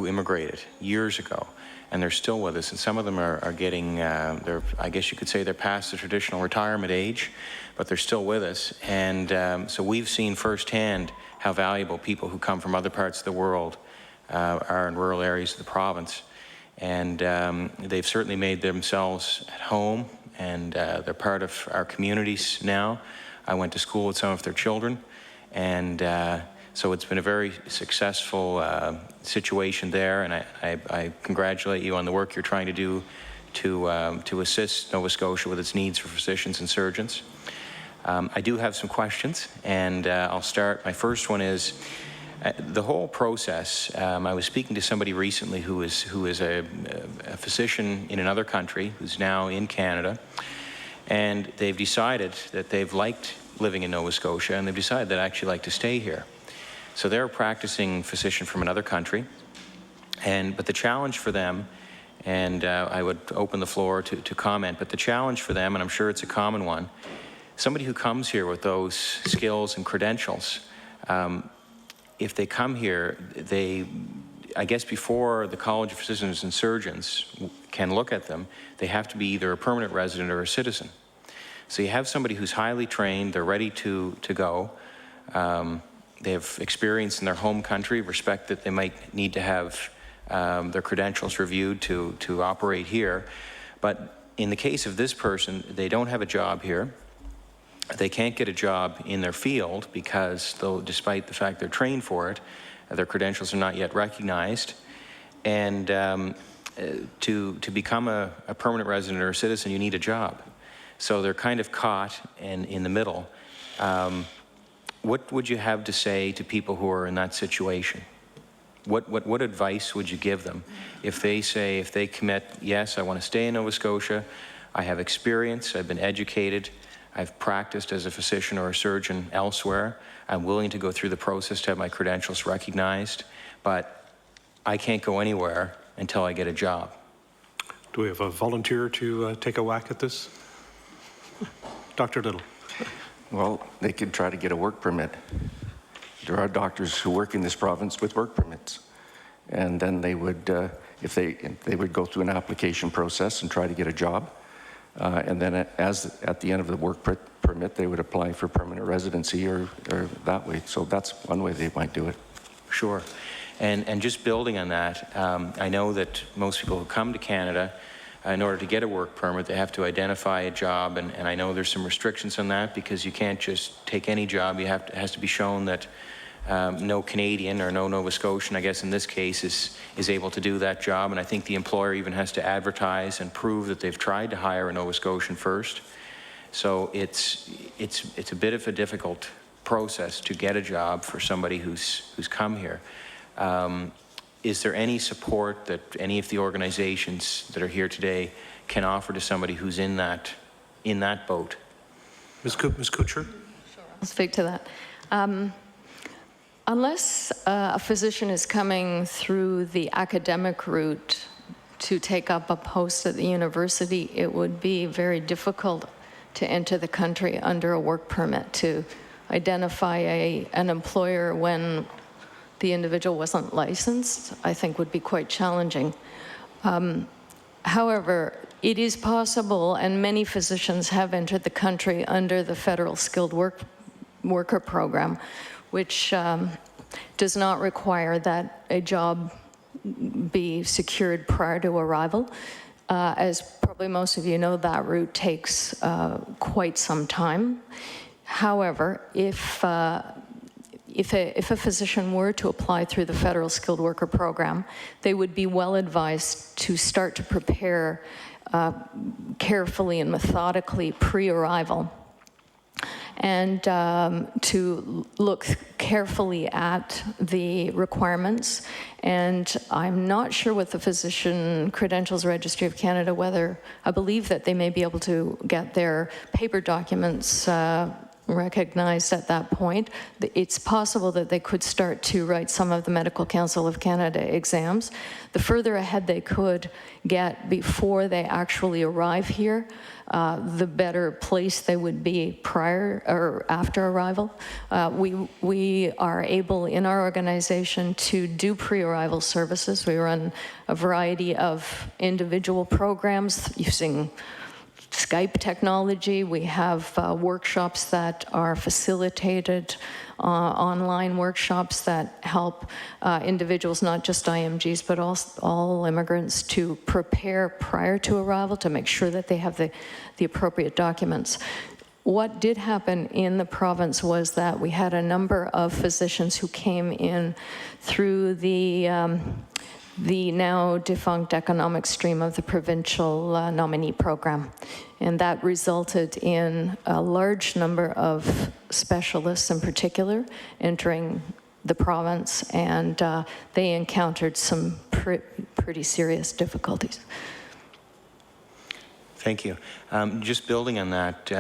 Speaker 13: immigrated years ago, and they're still with us, and some of them are getting, I guess you could say they're past the traditional retirement age, but they're still with us. And so we've seen firsthand how valuable people who come from other parts of the world are in rural areas of the province. And they've certainly made themselves at home, and they're part of our communities now. I went to school with some of their children, and so it's been a very successful situation there, and I congratulate you on the work you're trying to do to assist Nova Scotia with its needs for physicians and surgeons. I do have some questions, and I'll start. My first one is the whole process. I was speaking to somebody recently who is a physician in another country who's now in Canada, and they've decided that they've liked living in Nova Scotia, and they've decided they'd actually like to stay here. So they're a practicing physician from another country, but the challenge for them, and I would open the floor to comment, but the challenge for them, and I'm sure it's a common one, somebody who comes here with those skills and credentials, if they come here, I guess before the College of Physicians and Surgeons can look at them, they have to be either a permanent resident or a citizen. So you have somebody who's highly trained, they're ready to go. They have experience in their home country, respect that they might need to have their credentials reviewed to operate here. But in the case of this person, they don't have a job here. They can't get a job in their field because, though, despite the fact they're trained for it, their credentials are not yet recognized. And to become a permanent resident or a citizen, you need a job. So they're kind of caught in the middle. What would you have to say to people who are in that situation? What advice would you give them if they commit, yes, I want to stay in Nova Scotia, I have experience, I've been educated, I've practiced as a physician or a surgeon elsewhere, I'm willing to go through the process to have my credentials recognized, but I can't go anywhere until I get a job.
Speaker 6: Do we have a volunteer to take a whack at this? Dr. Little.
Speaker 11: Well, they could try to get a work permit. There are doctors who work in this province with work permits. And then they would, if they would go through an application process and try to get a job. And then at the end of the work permit, they would apply for permanent residency or that way. So that's one way they might do it.
Speaker 13: Sure. And just building on that, I know that most people who come to Canada, in order to get a work permit, they have to identify a job, and I know there's some restrictions on that because you can't just take any job. It has to be shown that no Canadian or no Nova Scotian, I guess in this case, is able to do that job, and I think the employer even has to advertise and prove that they've tried to hire a Nova Scotian first. So it's a bit of a difficult process to get a job for somebody who's come here. Is there any support that any of the organizations that are here today can offer to somebody who's in that boat?
Speaker 6: Ms. Kutcher?
Speaker 10: Sure, I'll speak to that. Unless a physician is coming through the academic route to take up a post at the university, it would be very difficult to enter the country under a work permit to identify an employer when the individual wasn't licensed, I think would be quite challenging. However, it is possible, and many physicians have entered the country under the federal skilled worker program, which does not require that a job be secured prior to arrival. As probably most of you know, that route takes quite some time. However, if a physician were to apply through the federal skilled worker program, they would be well advised to start to prepare carefully and methodically pre-arrival, and to look carefully at the requirements. And I'm not sure with the Physician Credentials Registry of Canada whether, I believe that they may be able to get their paper documents recognized at that point. It's possible that they could start to write some of the Medical Council of Canada exams. The further ahead they could get before they actually arrive here, the better place they would be prior or after arrival. We are able in our organization to do pre-arrival services. We run a variety of individual programs using Skype technology. We have workshops that are facilitated, online workshops that help individuals, not just IMGs, but all immigrants, to prepare prior to arrival to make sure that they have the appropriate documents. What did happen in the province was that we had a number of physicians who came in through the now defunct economic stream of the provincial nominee program. And that resulted in a large number of specialists in particular entering the province, and they encountered some pretty serious difficulties.
Speaker 13: Thank you. Just building on that,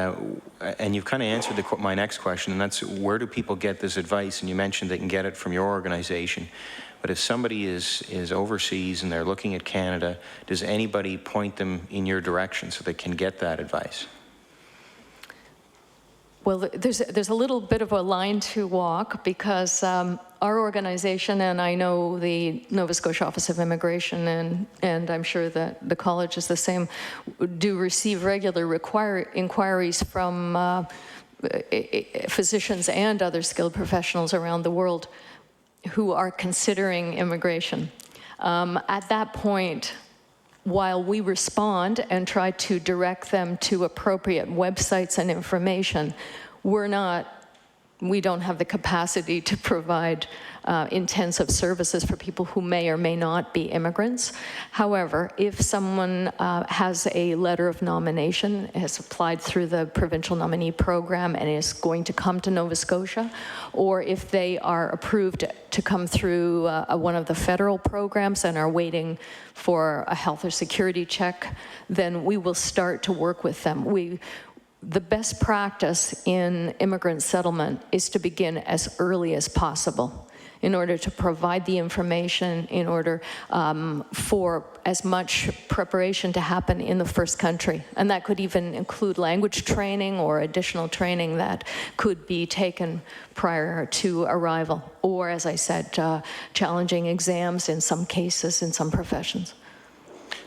Speaker 13: and you've kind of answered my next question, and that's where do people get this advice? And you mentioned they can get it from your organization. But if somebody is overseas and they're looking at Canada, does anybody point them in your direction so they can get that advice?
Speaker 10: Well, there's a little bit of a line to walk, because our organization, and I know the Nova Scotia Office of Immigration, and I'm sure that the college is the same, do receive regular inquiries from physicians and other skilled professionals around the world who are considering immigration. At that point, while we respond and try to direct them to appropriate websites and information, we don't have the capacity to provide intensive services for people who may or may not be immigrants. However, if someone has a letter of nomination, has applied through the provincial nominee program and is going to come to Nova Scotia, or if they are approved to come through one of the federal programs and are waiting for a health or security check, then we will start to work with them. The best practice in immigrant settlement is to begin as early as possible in order to provide the information, in order for as much preparation to happen in the first country. And that could even include language training or additional training that could be taken prior to arrival. Or, as I said, challenging exams in some cases, in some professions.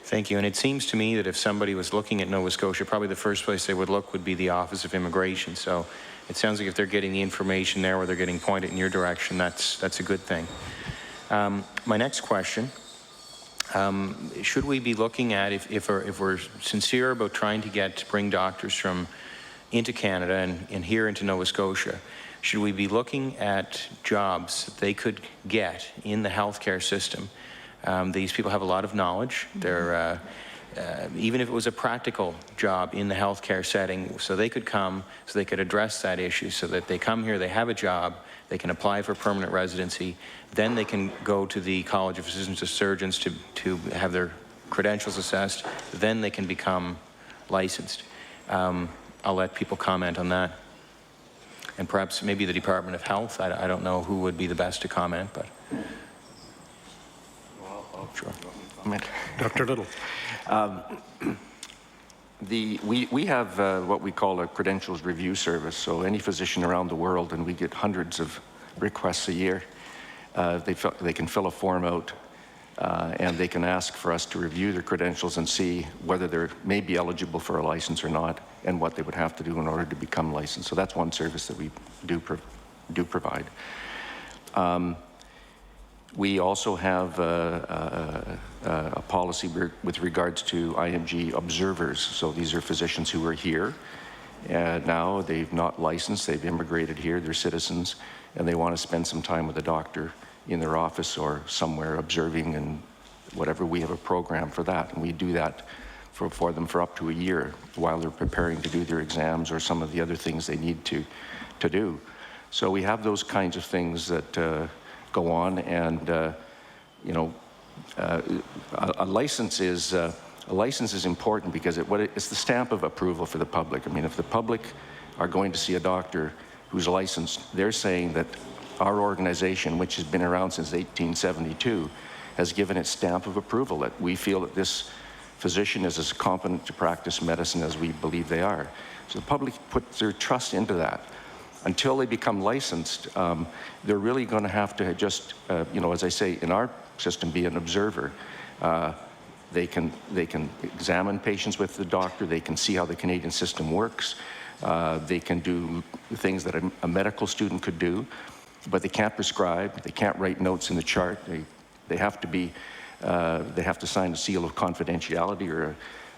Speaker 13: Thank you. And it seems to me that if somebody was looking at Nova Scotia, probably the first place they would look would be the Office of Immigration. So it sounds like if they're getting the information there, or they're getting pointed in your direction, that's a good thing. My next question, should we be looking at, if we're sincere about trying to bring doctors into Canada and here into Nova Scotia, should we be looking at jobs that they could get in the healthcare system? These people have a lot of knowledge. They're, even if it was a practical job in the healthcare setting, so they could come, so they could address that issue, so that they come here, they have a job, they can apply for permanent residency, then they can go to the College of Physicians and Surgeons to have their credentials assessed, then they can become licensed. I'll let people comment on that. And perhaps maybe the Department of Health, I don't know who would be the best to comment, but.
Speaker 6: Sure. Dr. Little.
Speaker 11: We have what we call a credentials review service. So any physician around the world, and we get hundreds of requests a year, they can fill a form out and they can ask for us to review their credentials and see whether they may be eligible for a license or not, and what they would have to do in order to become licensed. So that's one service that we do provide. We also have a policy with regards to IMG observers. So these are physicians who are here now. They've not licensed, they've immigrated here, they're citizens, and they want to spend some time with a doctor in their office or somewhere observing and whatever. We have a program for that, and we do that for them for up to a year while they're preparing to do their exams or some of the other things they need to do. So we have those kinds of things that go on, and a license is important because it's the stamp of approval for the public. I mean, if the public are going to see a doctor who's licensed, they're saying that our organization, which has been around since 1872, has given its stamp of approval, that we feel that this physician is as competent to practice medicine as we believe they are. So the public puts their trust into that. Until they become licensed, they're really going to have to just, as I say, in our system, be an observer. They can examine patients with the doctor. They can see how the Canadian system works. They can do things that a medical student could do, but they can't prescribe. They can't write notes in the chart. They have to sign a seal of confidentiality or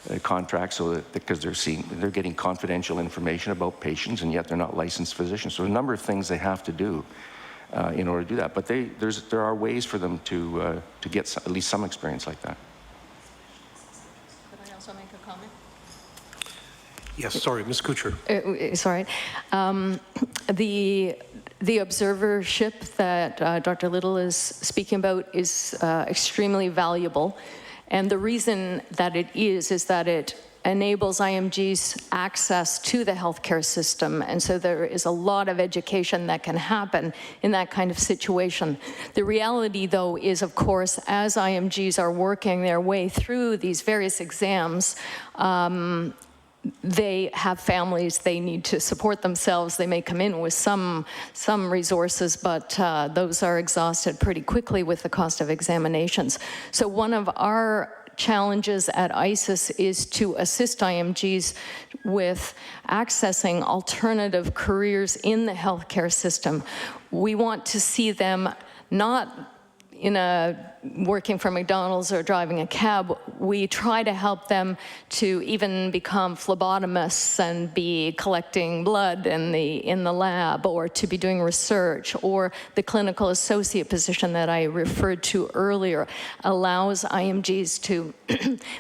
Speaker 11: a contract, so that because they're getting confidential information about patients, and yet they're not licensed physicians. So a number of things they have to do in order to do that. But there are ways for them to get at least some experience like that.
Speaker 10: Could I also make a comment?
Speaker 6: Yes, sorry, Ms. Kuchar.
Speaker 10: Sorry. The observership that Dr. Little is speaking about is extremely valuable. And the reason that it is that it enables IMGs access to the healthcare system. And so there is a lot of education that can happen in that kind of situation. The reality, though, is, of course, as IMGs are working their way through these various exams, they have families, they need to support themselves. They may come in with some resources, but those are exhausted pretty quickly with the cost of examinations. So one of our challenges at ISIS is to assist IMGs with accessing alternative careers in the healthcare system. We want to see them not working for McDonald's or driving a cab. We try to help them to even become phlebotomists and be collecting blood in the lab, or to be doing research, or the clinical associate position that I referred to earlier allows IMGs to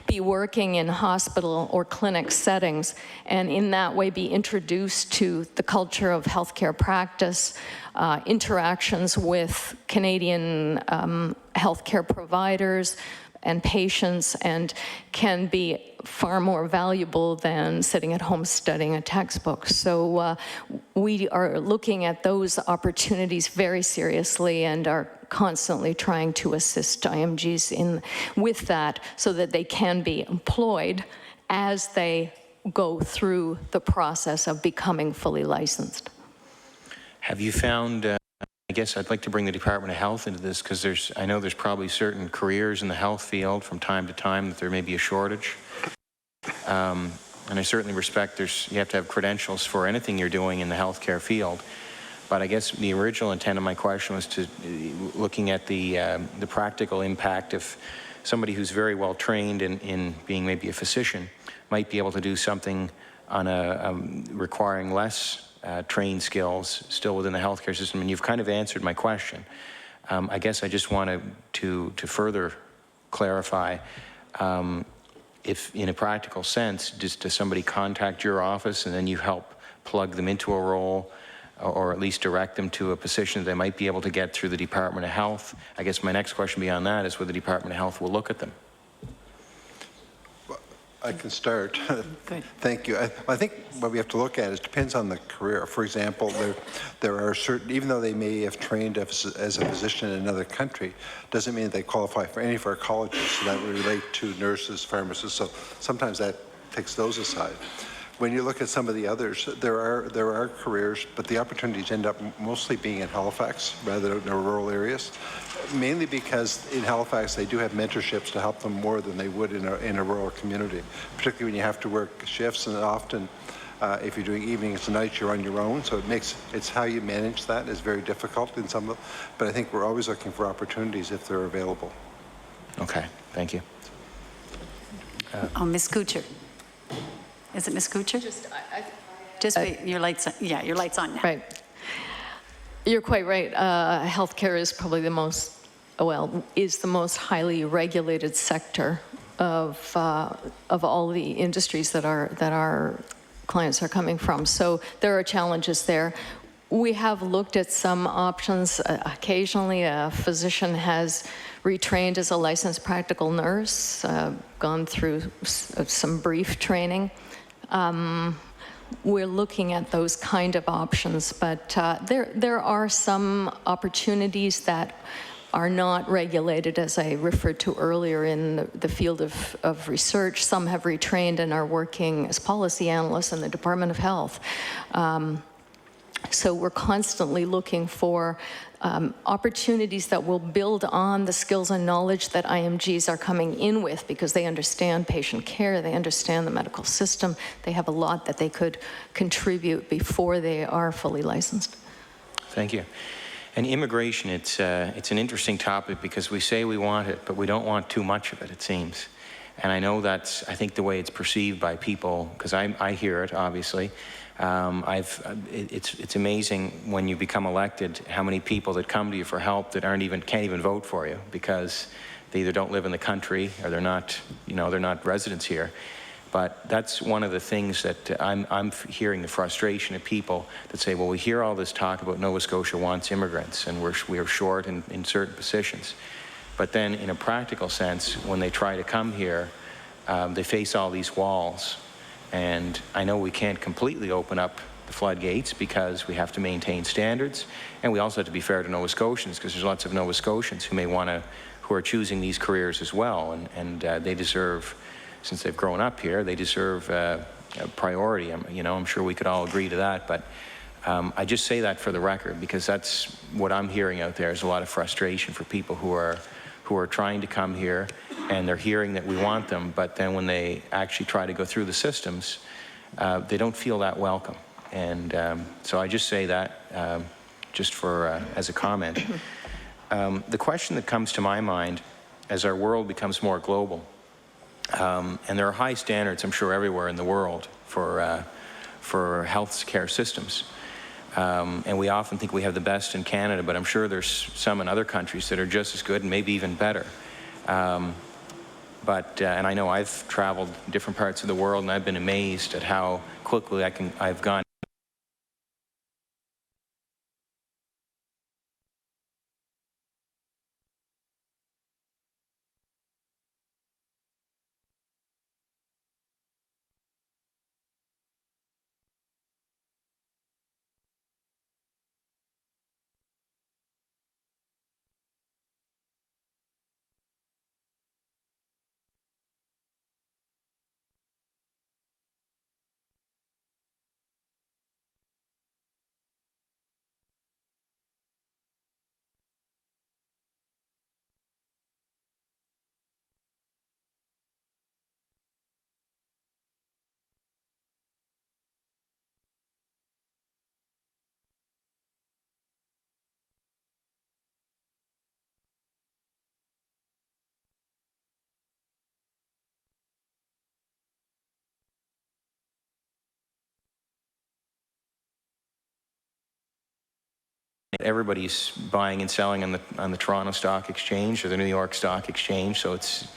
Speaker 10: be working in hospital or clinic settings, and in that way be introduced to the culture of healthcare practice, interactions with Canadian healthcare providers and patients, and can be far more valuable than sitting at home studying a textbook. So we are looking at those opportunities very seriously and are constantly trying to assist IMGs with that, so that they can be employed as they go through the process of becoming fully licensed.
Speaker 13: Have you found, I guess I'd like to bring the Department of Health into this, because I know there's probably certain careers in the health field from time to time that there may be a shortage. And I certainly respect you have to have credentials for anything you're doing in the healthcare field. But I guess the original intent of my question was looking at the practical impact of somebody who's very well trained in being maybe a physician might be able to do something on requiring less trained skills still within the healthcare system, and you've kind of answered my question. I guess I just wanted to further clarify, if in a practical sense, does somebody contact your office and then you help plug them into a role, or at least direct them to a position that they might be able to get through the Department of Health? I guess my next question beyond that is whether the Department of Health will look at them.
Speaker 9: I can start.
Speaker 1: Good.
Speaker 9: Thank you. I think what we have to look at is depends on the career. For example, there are certain, even though they may have trained as a physician in another country, doesn't mean they qualify for any of our colleges. So that would relate to nurses, pharmacists. So sometimes that takes those aside. When you look at some of the others, there are careers, but the opportunities end up mostly being in Halifax rather than in the rural areas, mainly because in Halifax they do have mentorships to help them more than they would in a rural community, particularly when you have to work shifts, and often if you're doing evenings and nights, you're on your own, so it's how you manage that is very difficult in some of, but I think we're always looking for opportunities if they're available.
Speaker 13: Okay, thank you.
Speaker 1: Ms. Kuchar. Is it Ms. Kuchar? Just wait, your light's on. Yeah, your light's on now.
Speaker 10: Right. You're quite right. Healthcare is probably the most highly regulated sector of all the industries that our clients are coming from. So there are challenges there. We have looked at some options. Occasionally, a physician has retrained as a licensed practical nurse, gone through some brief training. We're looking at those kind of options, but there are some opportunities that are not regulated, as I referred to earlier in the field of research. Some have retrained and are working as policy analysts in the Department of Health. So we're constantly looking for opportunities that will build on the skills and knowledge that IMGs are coming in with, because they understand patient care, they understand the medical system, they have a lot that they could contribute before they are fully licensed.
Speaker 13: Thank you. And immigration, it's an interesting topic because we say we want it, but we don't want too much of it, it seems. And I know that's, I think, the way it's perceived by people, because I hear it, obviously. It's amazing when you become elected how many people that come to you for help that can't even vote for you because they either don't live in the country or they're not residents here. But that's one of the things that I'm hearing, the frustration of people that say, well, we hear all this talk about Nova Scotia wants immigrants and we're short in certain positions. But then in a practical sense, when they try to come here, they face all these walls. And I know we can't completely open up the floodgates because we have to maintain standards, and we also have to be fair to Nova Scotians because there's lots of Nova Scotians who who are choosing these careers as well, and they deserve, since they've grown up here, they deserve a priority. I'm sure we could all agree to that, but I just say that for the record because that's what I'm hearing out there is a lot of frustration for people who are trying to come here, and they're hearing that we want them, but then when they actually try to go through the systems, they don't feel that welcome. And so I just say that just for as a comment. The question that comes to my mind as our world becomes more global, and there are high standards, I'm sure, everywhere in the world for health care systems. And we often think we have the best in Canada, but I'm sure there's some in other countries that are just as good and maybe even better. And I know I've traveled different parts of the world and I've been amazed at how quickly I've gone. Everybody's buying and selling on the Toronto Stock Exchange or the New York Stock Exchange, so it's,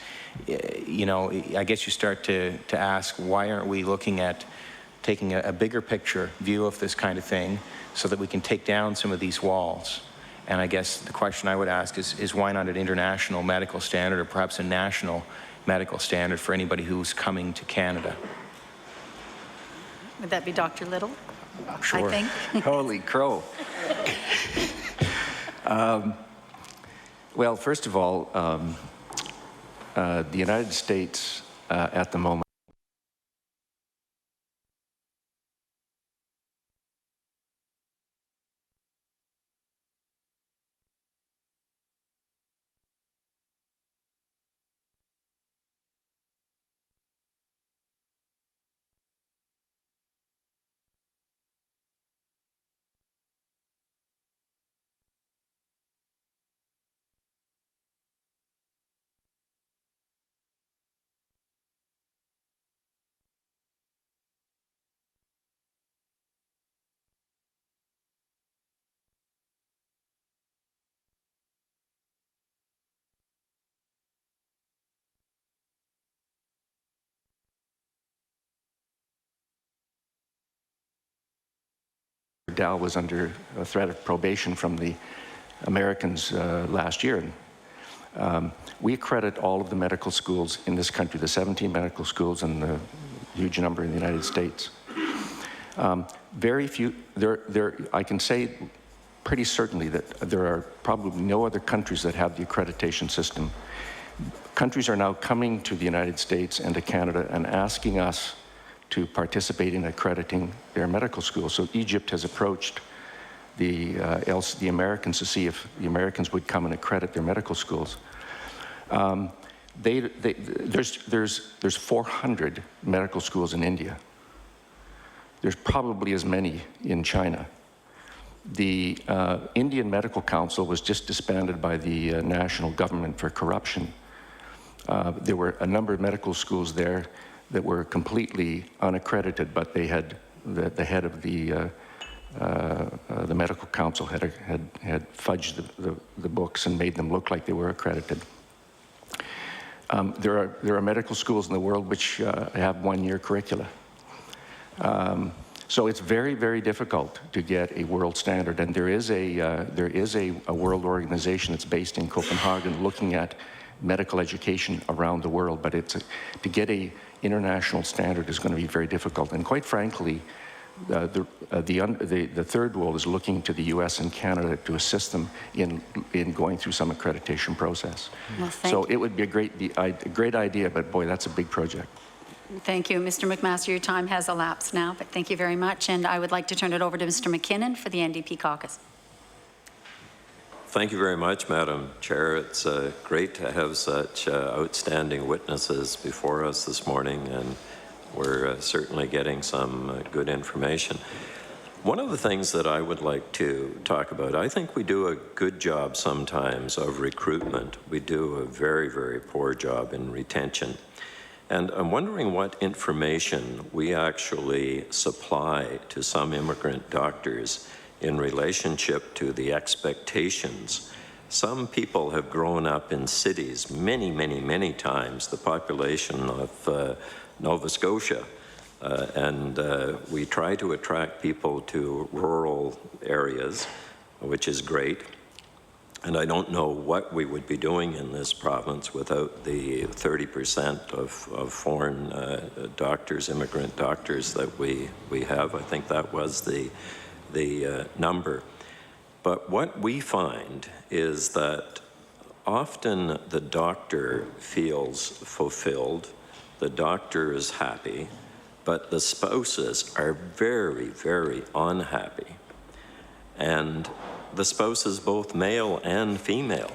Speaker 13: I guess you start to ask, why aren't we looking at taking a bigger picture view of this kind of thing so that we can take down some of these walls? And I guess the question I would ask is why not an international medical standard or perhaps a national medical standard for anybody who's coming to Canada?
Speaker 1: Would that be Dr. Little?
Speaker 13: Sure.
Speaker 1: I think.
Speaker 14: Holy crow. Well, first of all, the United States at the moment
Speaker 11: Dal was under a threat of probation from the Americans last year. We accredit all of the medical schools in this country, the 17 medical schools and the huge number in the United States. Very few, I can say pretty certainly that there are probably no other countries that have the accreditation system. Countries are now coming to the United States and to Canada and asking us to participate in accrediting their medical schools. So Egypt has approached the Americans to see if the Americans would come and accredit their medical schools. There's 400 medical schools in India. There's probably as many in China. The Indian Medical Council was just disbanded by the national government for corruption. There were a number of medical schools there that were completely unaccredited, but they had the head of the medical council had fudged the books and made them look like they were accredited. There are medical schools in the world which have one-year curricula. So it's very, very difficult to get a world standard, and there is a world organization that's based in Copenhagen looking at medical education around the world, but to get a international standard is going to be very difficult. And quite frankly, the third world is looking to the U.S. and Canada to assist them in going through some accreditation process.
Speaker 1: Well,
Speaker 11: so it would be a great idea, but boy, that's a big project.
Speaker 1: Thank you. Mr. McMaster, your time has elapsed now, but thank you very much. And I would like to turn it over to Mr. McKinnon for the NDP Caucus.
Speaker 5: Thank you very much, Madam Chair. It's great to have such outstanding witnesses before us this morning, and we're certainly getting some good information. One of the things that I would like to talk about, I think we do a good job sometimes of recruitment. We do a very, very poor job in retention. And I'm wondering what information we actually supply to some immigrant doctors in relationship to the expectations. Some people have grown up in cities many, many, many times the population of Nova Scotia. And we try to attract people to rural areas, which is great. And I don't know what we would be doing in this province without the 30% of foreign doctors, immigrant doctors that we have. I think that was the number. But what we find is that often the doctor feels fulfilled, the doctor is happy, but the spouses are very, very unhappy. And the spouses, both male and female.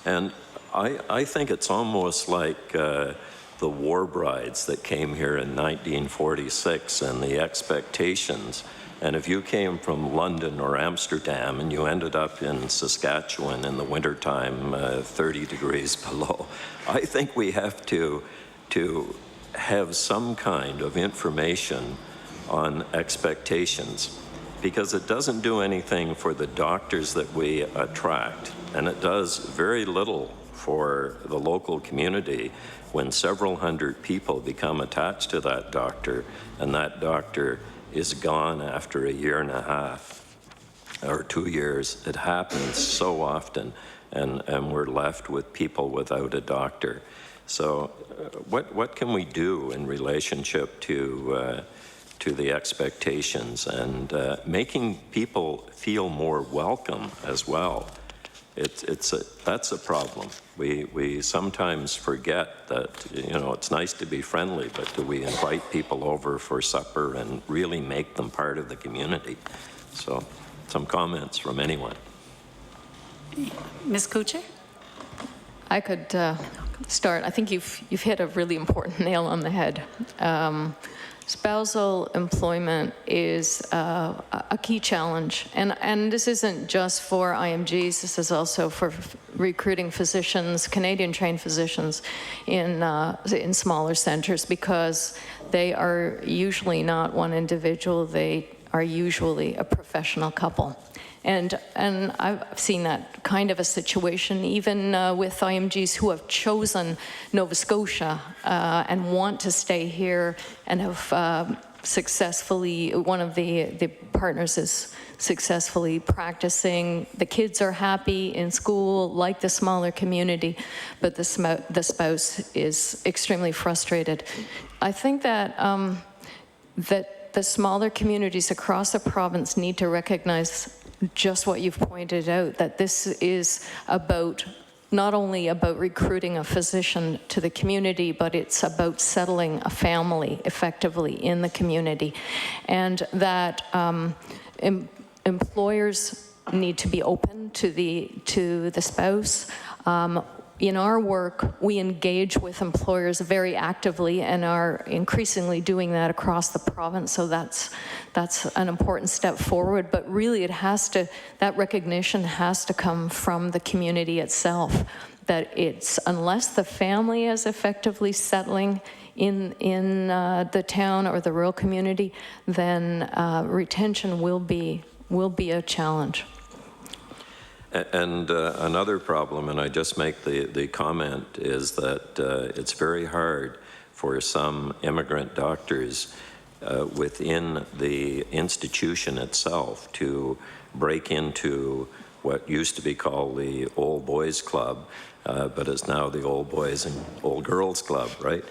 Speaker 5: And I think it's almost like the war brides that came here in 1946 and the expectations. And if you came from London or Amsterdam and you ended up in Saskatchewan in the wintertime, 30 degrees below, I think we have to have some kind of information on expectations, because it doesn't do anything for the doctors that we attract, and it does very little for the local community when several hundred people become attached to that doctor, and that doctor is gone after a year and a half or 2 years. It happens so often, and we're left with people without a doctor. So what can we do in relationship to the expectations and making people feel more welcome as well? That's a problem. We sometimes forget that, you know, it's nice to be friendly, but do we invite people over for supper and really make them part of the community? So some comments from anyone.
Speaker 1: Ms. Kuchar?
Speaker 10: I could start. I think you've hit a really important nail on the head. Spousal employment is a key challenge, and this isn't just for IMGs. This is also for recruiting physicians, Canadian-trained physicians in smaller centres, because they are usually not one individual. They are usually a professional couple. And I've seen that kind of a situation even with IMGs who have chosen Nova Scotia and want to stay here and have one of the partners is successfully practicing. The kids are happy in school, like the smaller community, but the spouse is extremely frustrated. I think that that the smaller communities across the province need to recognize just what you've pointed out, that this is about not only about recruiting a physician to the community, but it's about settling a family effectively in the community. And that employers need to be open to the spouse. In our work, we engage with employers very actively and are increasingly doing that across the province. So that's an important step forward. But really, that recognition has to come from the community itself. That it's unless the family is effectively settling in the town or the rural community, then retention will be a challenge.
Speaker 5: And another problem, and I just make the comment, is that it's very hard for some immigrant doctors within the institution itself to break into what used to be called the Old Boys Club, but is now the Old Boys and Old Girls Club, right?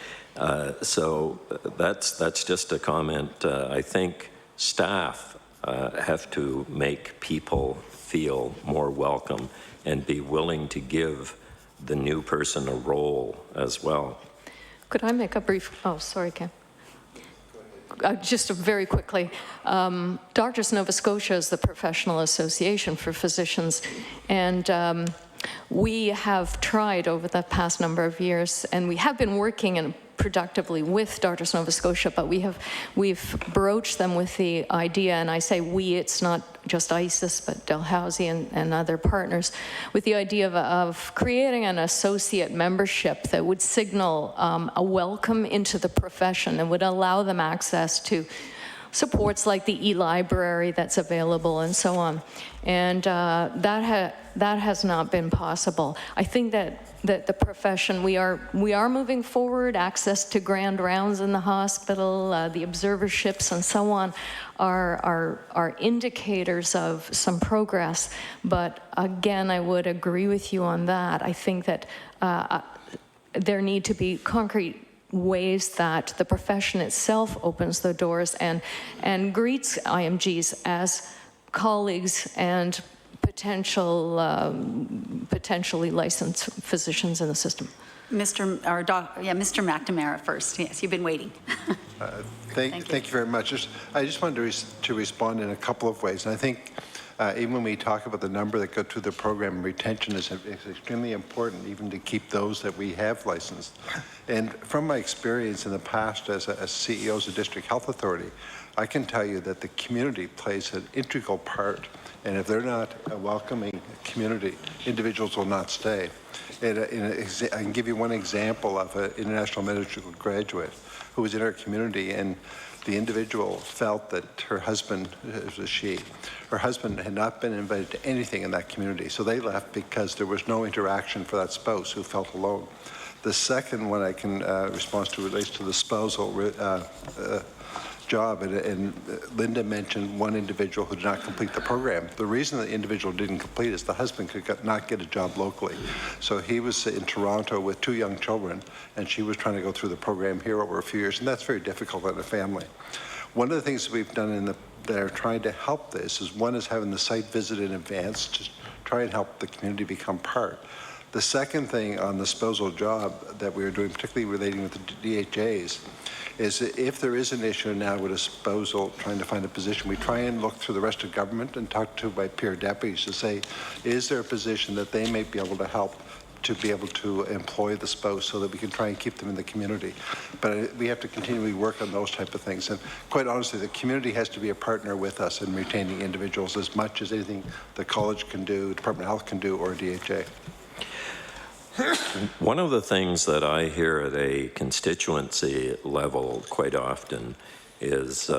Speaker 5: So that's just a comment. I think staff have to make people feel more welcome and be willing to give the new person a role as well.
Speaker 10: Could I make a brief, oh, sorry, Ken. Just very quickly, Doctors Nova Scotia is the professional association for physicians, and we have tried over the past number of years, and we have been working productively with Doctors Nova Scotia, but we've broached them with the idea, and I say we, it's not just ISIS, but Dalhousie and other partners, with the idea of creating an associate membership that would signal a welcome into the profession and would allow them access to supports like the e-library that's available and so on. And that has not been possible. I think that the profession, we are moving forward. Access to grand rounds in the hospital, the observerships and so on are indicators of some progress. But again, I would agree with you on that. I think that there need to be concrete ways that the profession itself opens the doors and greets IMGs as colleagues and potentially licensed physicians in the system.
Speaker 1: Mr. McNamara first. Yes, you've been waiting.
Speaker 9: Thank you very much. I just wanted to respond in a couple of ways. And I think even when we talk about the number that go through the program, retention is extremely important, even to keep those that we have licensed. And from my experience in the past as CEOs of District Health Authority, I can tell you that the community plays an integral part. And if they're not a welcoming community, individuals will not stay. I can give you one example of an international medical graduate who was in our community, and the individual felt that her husband, it was a she, her husband had not been invited to anything in that community. So they left because there was no interaction for that spouse who felt alone. The second one I can respond to relates to the spousal job, and Linda mentioned one individual who did not complete the program. The reason the individual didn't complete is the husband could not get a job locally. So he was in Toronto with 2 young children, and she was trying to go through the program here over a few years, and that's very difficult in a family. One of the things that we've done that are trying to help this is, one is having the site visit in advance to try and help the community become part. The second thing on the spousal job that we are doing, particularly relating with the DHAs, is that if there is an issue now with a spousal trying to find a position, we try and look through the rest of government and talk to my peer deputies to say, is there a position that they may be able to help to be able to employ the spouse so that we can try and keep them in the community. But we have to continually work on those type of things. And quite honestly, the community has to be a partner with us in retaining individuals as much as anything the college can do, Department of Health can do, or DHA.
Speaker 5: One of the things that I hear at a constituency level quite often is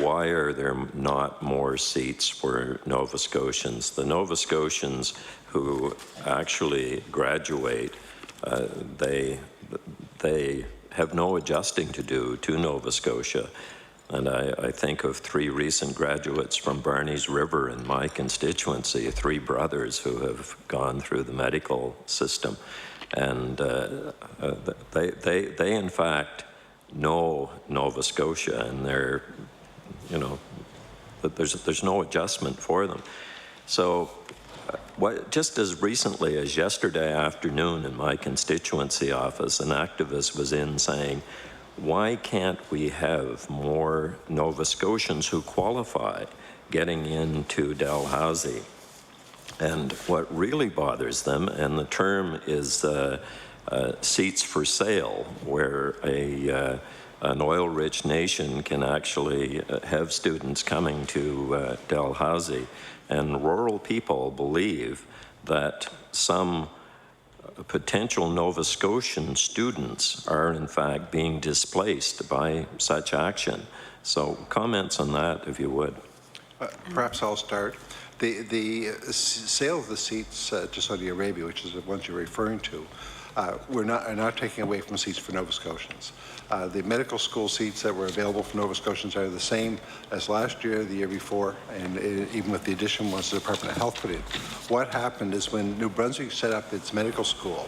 Speaker 5: why are there not more seats for Nova Scotians? The Nova Scotians who actually graduate, they have no adjusting to do to Nova Scotia. And I think of 3 recent graduates from Barney's River in my constituency, 3 brothers who have gone through the medical system. And they in fact know Nova Scotia, and they're, you know, there's no adjustment for them. So just as recently as yesterday afternoon in my constituency office, an activist was in saying, why can't we have more Nova Scotians who qualify getting into Dalhousie? And what really bothers them, and the term is seats for sale, where an oil-rich nation can actually have students coming to Dalhousie. And rural people believe that some potential Nova Scotian students are in fact being displaced by such action. So comments on that, if you would.
Speaker 9: Perhaps I'll start. The sale of the seats to Saudi Arabia, which is the ones you're referring to, we're not taking away from seats for Nova Scotians. The medical school seats that were available for Nova Scotians are the same as last year, the year before, and even with the addition ones the Department of Health put in. What happened is when New Brunswick set up its medical school,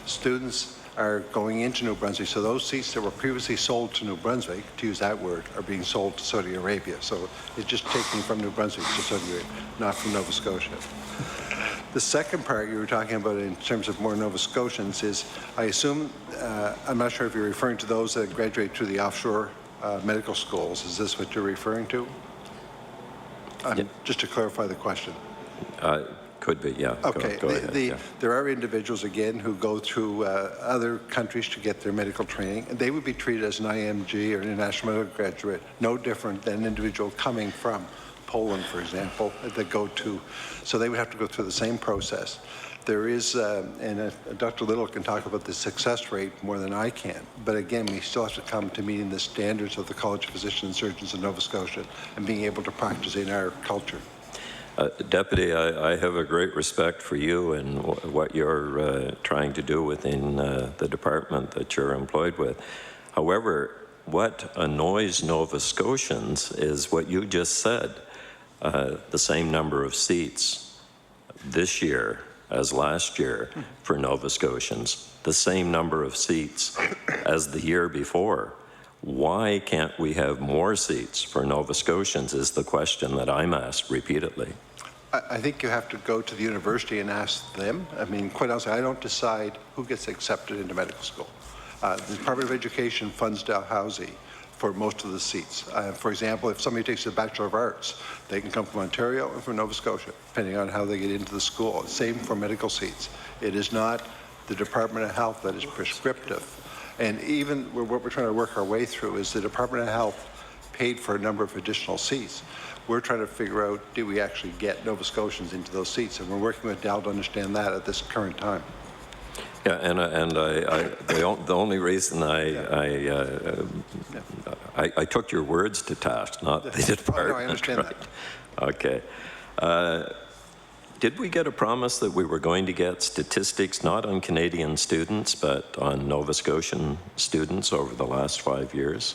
Speaker 9: students are going into New Brunswick, so those seats that were previously sold to New Brunswick, to use that word, are being sold to Saudi Arabia. So it's just taken from New Brunswick to Saudi Arabia, not from Nova Scotia. The second part you were talking about in terms of more Nova Scotians is, I assume, I'm not sure if you're referring to those that graduate through the offshore medical schools. Is this what you're referring to? Just to clarify the question.
Speaker 5: Could be, yeah.
Speaker 9: Okay.
Speaker 5: Go ahead,
Speaker 9: There are individuals, again, who go through other countries to get their medical training, and they would be treated as an IMG or international medical graduate, no different than an individual coming from Poland, for example, that go to, so they would have to go through the same process. There is, and Dr. Little can talk about the success rate more than I can, but again, we still have to come to meeting the standards of the College of Physicians and Surgeons in Nova Scotia and being able to practice in our culture.
Speaker 5: Deputy, I have a great respect for you and what you're trying to do within the department that you're employed with. However, what annoys Nova Scotians is what you just said. The same number of seats this year as last year for Nova Scotians, the same number of seats as the year before. Why can't we have more seats for Nova Scotians is the question that I'm asked repeatedly.
Speaker 9: I think you have to go to the university and ask them. I mean, quite honestly, I don't decide who gets accepted into medical school. The Department of Education funds Dalhousie for most of the seats. For example, if somebody takes a Bachelor of Arts, they can come from Ontario or from Nova Scotia, depending on how they get into the school. Same for medical seats. It is not the Department of Health that is prescriptive. And even what we're trying to work our way through is the Department of Health paid for a number of additional seats. We're trying to figure out, do we actually get Nova Scotians into those seats? And we're working with Dal to understand that at this current time.
Speaker 5: Yeah, and the only reason I took your words to task, not the department.
Speaker 9: Oh, no, I understand
Speaker 5: right? That. Okay. Did we get a promise that we were going to get statistics not on Canadian students, but on Nova Scotian students over the last 5 years?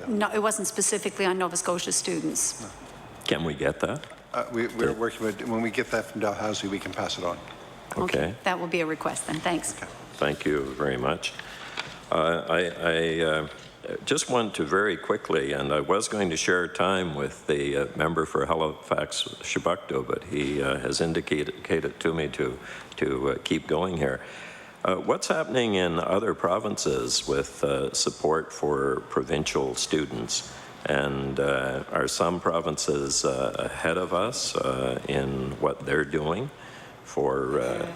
Speaker 1: No, it wasn't specifically on Nova Scotia students.
Speaker 9: No.
Speaker 5: Can we get that?
Speaker 9: We're working with, when we get that from Dalhousie, we can pass it on.
Speaker 5: Okay.
Speaker 1: That will be a request then. Thanks.
Speaker 9: Okay.
Speaker 5: Thank you very much. I just want to very quickly, and I was going to share time with the member for Halifax Chebucto, but he has indicated to me to keep going here. What's happening in other provinces with support for provincial students? And are some provinces ahead of us in what they're doing for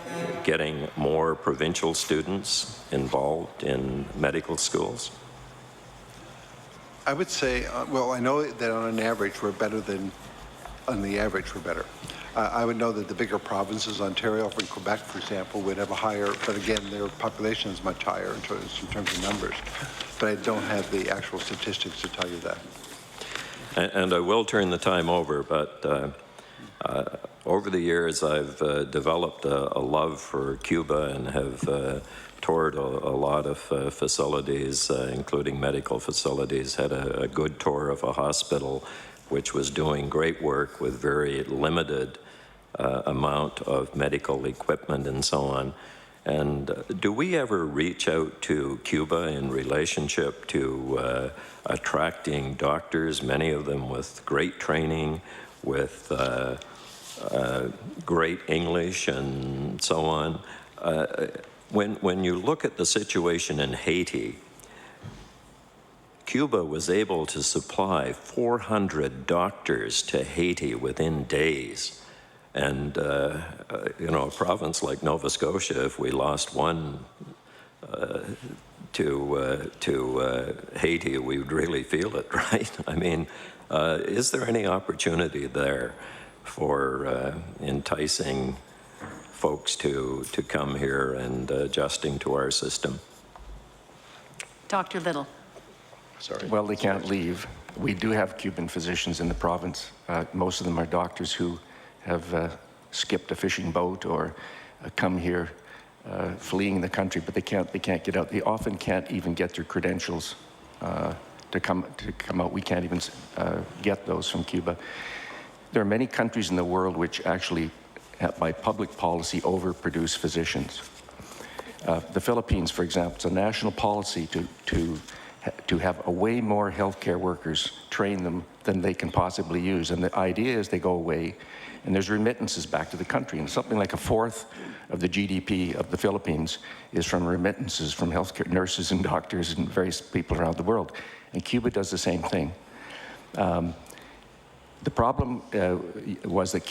Speaker 5: getting more provincial students involved in medical schools?
Speaker 9: I would say, well, I know that on an average, we're better than, on the average, we're better. I would know that the bigger provinces, Ontario and Quebec, for example, would have a higher, but again, their population is much higher in terms of numbers. But I don't have the actual statistics to tell you that.
Speaker 5: And I will turn the time over, but over the years, I've developed a love for Cuba and have toured a lot of facilities, including medical facilities, had a good tour of a hospital which was doing great work with very limited amount of medical equipment and so on. And do we ever reach out to Cuba in relationship to attracting doctors, many of them with great training, with great English and so on? When you look at the situation in Haiti, Cuba was able to supply 400 doctors to Haiti within days. And, you know, a province like Nova Scotia, if we lost one to Haiti, we would really feel it, right? I mean, is there any opportunity there for enticing folks to come here and adjusting to our system?
Speaker 1: Dr. Little.
Speaker 5: Sorry.
Speaker 11: Well, they can't leave. We do have Cuban physicians in the province. Most of them are doctors who have skipped a fishing boat or come here fleeing the country, but they can't get out. They often can't even get their credentials to come out. We can't even get those from Cuba. There are many countries in the world which actually, by public policy, overproduce physicians. The Philippines, for example, it's a national policy to have a way more healthcare workers, train them than they can possibly use. And the idea is they go away and there's remittances back to the country. And something like a fourth of the GDP of the Philippines is from remittances from healthcare nurses and doctors and various people around the world. And Cuba does the same thing. The problem was that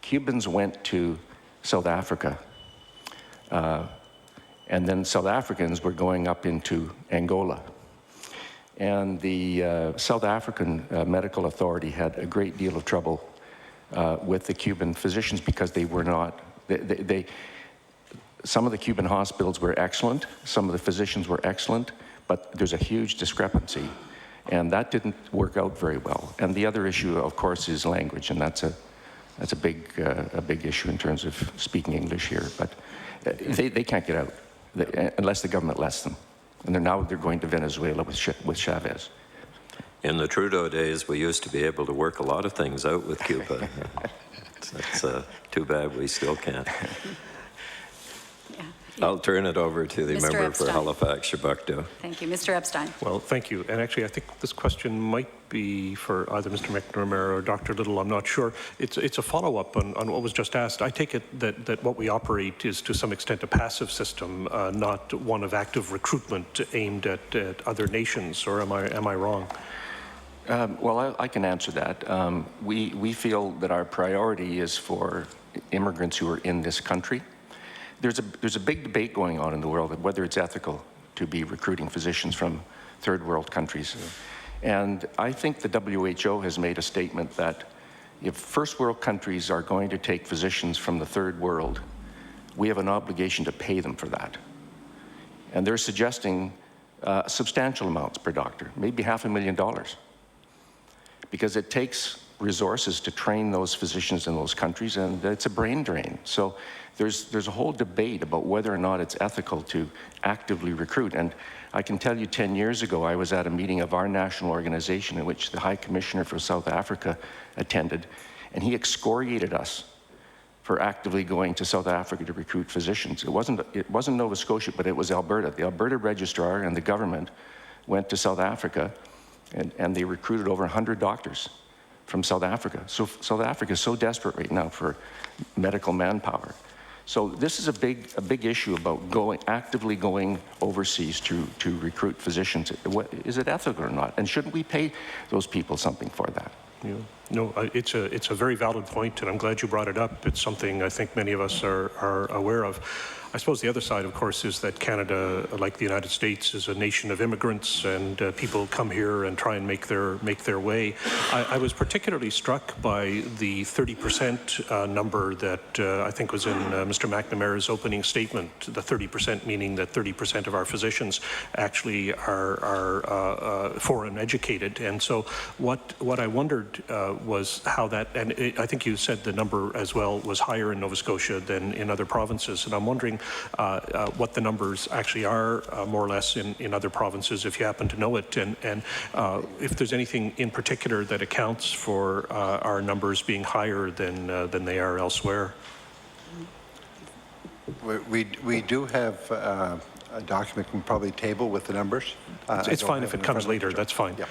Speaker 11: Cubans went to South Africa, and then South Africans were going up into Angola. And the South African Medical Authority had a great deal of trouble with the Cuban physicians because they were not, some of the Cuban hospitals were excellent, some of the physicians were excellent, but there's a huge discrepancy. And that didn't work out very well. And the other issue, of course, is language, and that's a big issue in terms of speaking English here. But they can't get out unless the government lets them. And they're going to Venezuela with Chavez.
Speaker 5: In the Trudeau days, we used to be able to work a lot of things out with Cuba. It's too bad we still can't. I'll turn it over to the
Speaker 1: Mr.
Speaker 5: member
Speaker 1: Epstein.
Speaker 5: for Halifax-Shabukdo.
Speaker 1: Thank you. Mr. Epstein.
Speaker 6: Well, thank you. And actually, I think this question might be for either Mr. McNamara or Dr. Little. I'm not sure. It's a follow-up on what was just asked. I take it that what we operate is to some extent a passive system, not one of active recruitment aimed at other nations, or am I wrong?
Speaker 11: Well, I can answer that. We feel that our priority is for immigrants who are in this country. There's a big debate going on in the world of whether it's ethical to be recruiting physicians from third world countries. And I think the WHO has made a statement that if first world countries are going to take physicians from the third world, we have an obligation to pay them for that. And they're suggesting substantial amounts per doctor, maybe $500,000, because it takes resources to train those physicians in those countries, and it's a brain drain. So there's a whole debate about whether or not it's ethical to actively recruit. And I can tell you 10 years ago, I was at a meeting of our national organization in which the High Commissioner for South Africa attended, and he excoriated us for actively going to South Africa to recruit physicians. It wasn't Nova Scotia, but it was Alberta. The Alberta registrar and the government went to South Africa, and they recruited over 100 doctors from South Africa. So South Africa is so desperate right now for medical manpower. So this is a big issue about actively going overseas to recruit physicians. Is it ethical or not? And shouldn't we pay those people something for that?
Speaker 6: Yeah. No, it's a very valid point, and I'm glad you brought it up. It's something I think many of us are aware of. I suppose the other side, of course, is that Canada, like the United States, is a nation of immigrants, and people come here and try and make their way. I was particularly struck by the 30% number that I think was in Mr. McNamara's opening statement. The 30% meaning that 30% of our physicians actually are foreign educated. And so what I wondered was how that, and I think you said the number as well was higher in Nova Scotia than in other provinces, and I'm wondering what the numbers actually are more or less in other provinces, if you happen to know it, and if there's anything in particular that accounts for our numbers being higher than they are elsewhere.
Speaker 9: We do have a document we can probably table with the numbers.
Speaker 6: It's fine if it comes later, that's fine. Yeah.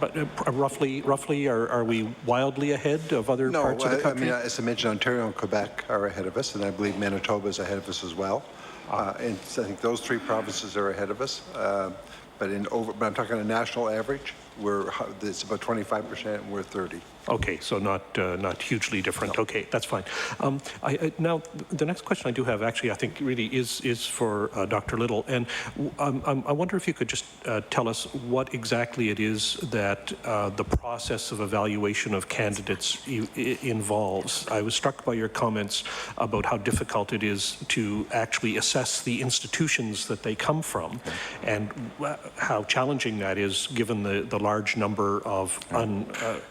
Speaker 6: But roughly, are we wildly ahead of other parts of the country?
Speaker 9: I mean, as I mentioned, Ontario and Quebec are ahead of us, and I believe Manitoba is ahead of us as well. And so I think those three provinces are ahead of us. But I'm talking a national average. It's about 25%, and we're 30%.
Speaker 6: Okay, so not hugely different. No. Okay, that's fine. Now, the next question I do have, actually, I think really is for Dr. Little, and I wonder if you could just tell us what exactly it is that the process of evaluation of candidates involves. I was struck by your comments about how difficult it is to actually assess the institutions that they come from, and how challenging that is given the large number of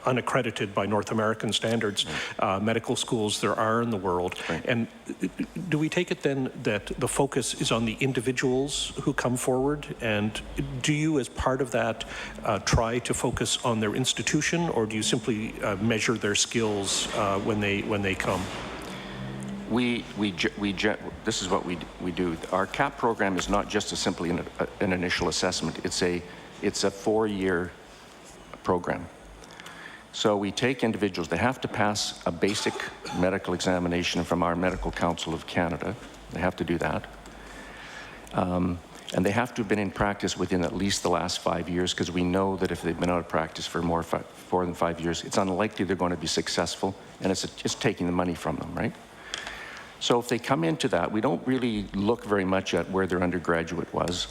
Speaker 6: unaccredited by North American standards medical schools there are in the world. Right. And do we take it then that the focus is on the individuals who come forward, and do you, as part of that, try to focus on their institution, or do you simply measure their skills when they come?
Speaker 11: This is what we do. Our CAP program is not just simply an initial assessment. It's a 4-year program. So we take individuals, they have to pass a basic medical examination from our Medical Council of Canada. They have to do that. And they have to have been in practice within at least the last 5 years, because we know that if they've been out of practice for more than 5 years, it's unlikely they're going to be successful, and it's just taking the money from them, right? So if they come into that, we don't really look very much at where their undergraduate was.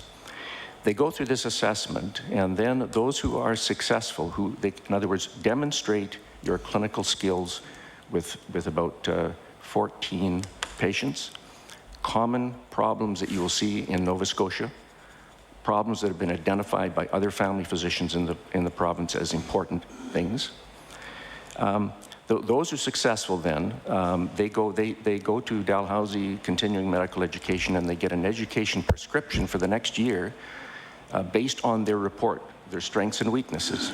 Speaker 11: They go through this assessment, and then those who are successful, in other words, demonstrate your clinical skills with about 14 patients, common problems that you will see in Nova Scotia, problems that have been identified by other family physicians in the province as important things. Those who are successful then, they go to Dalhousie Continuing Medical Education, and they get an education prescription for the next year based on their report, their strengths and weaknesses.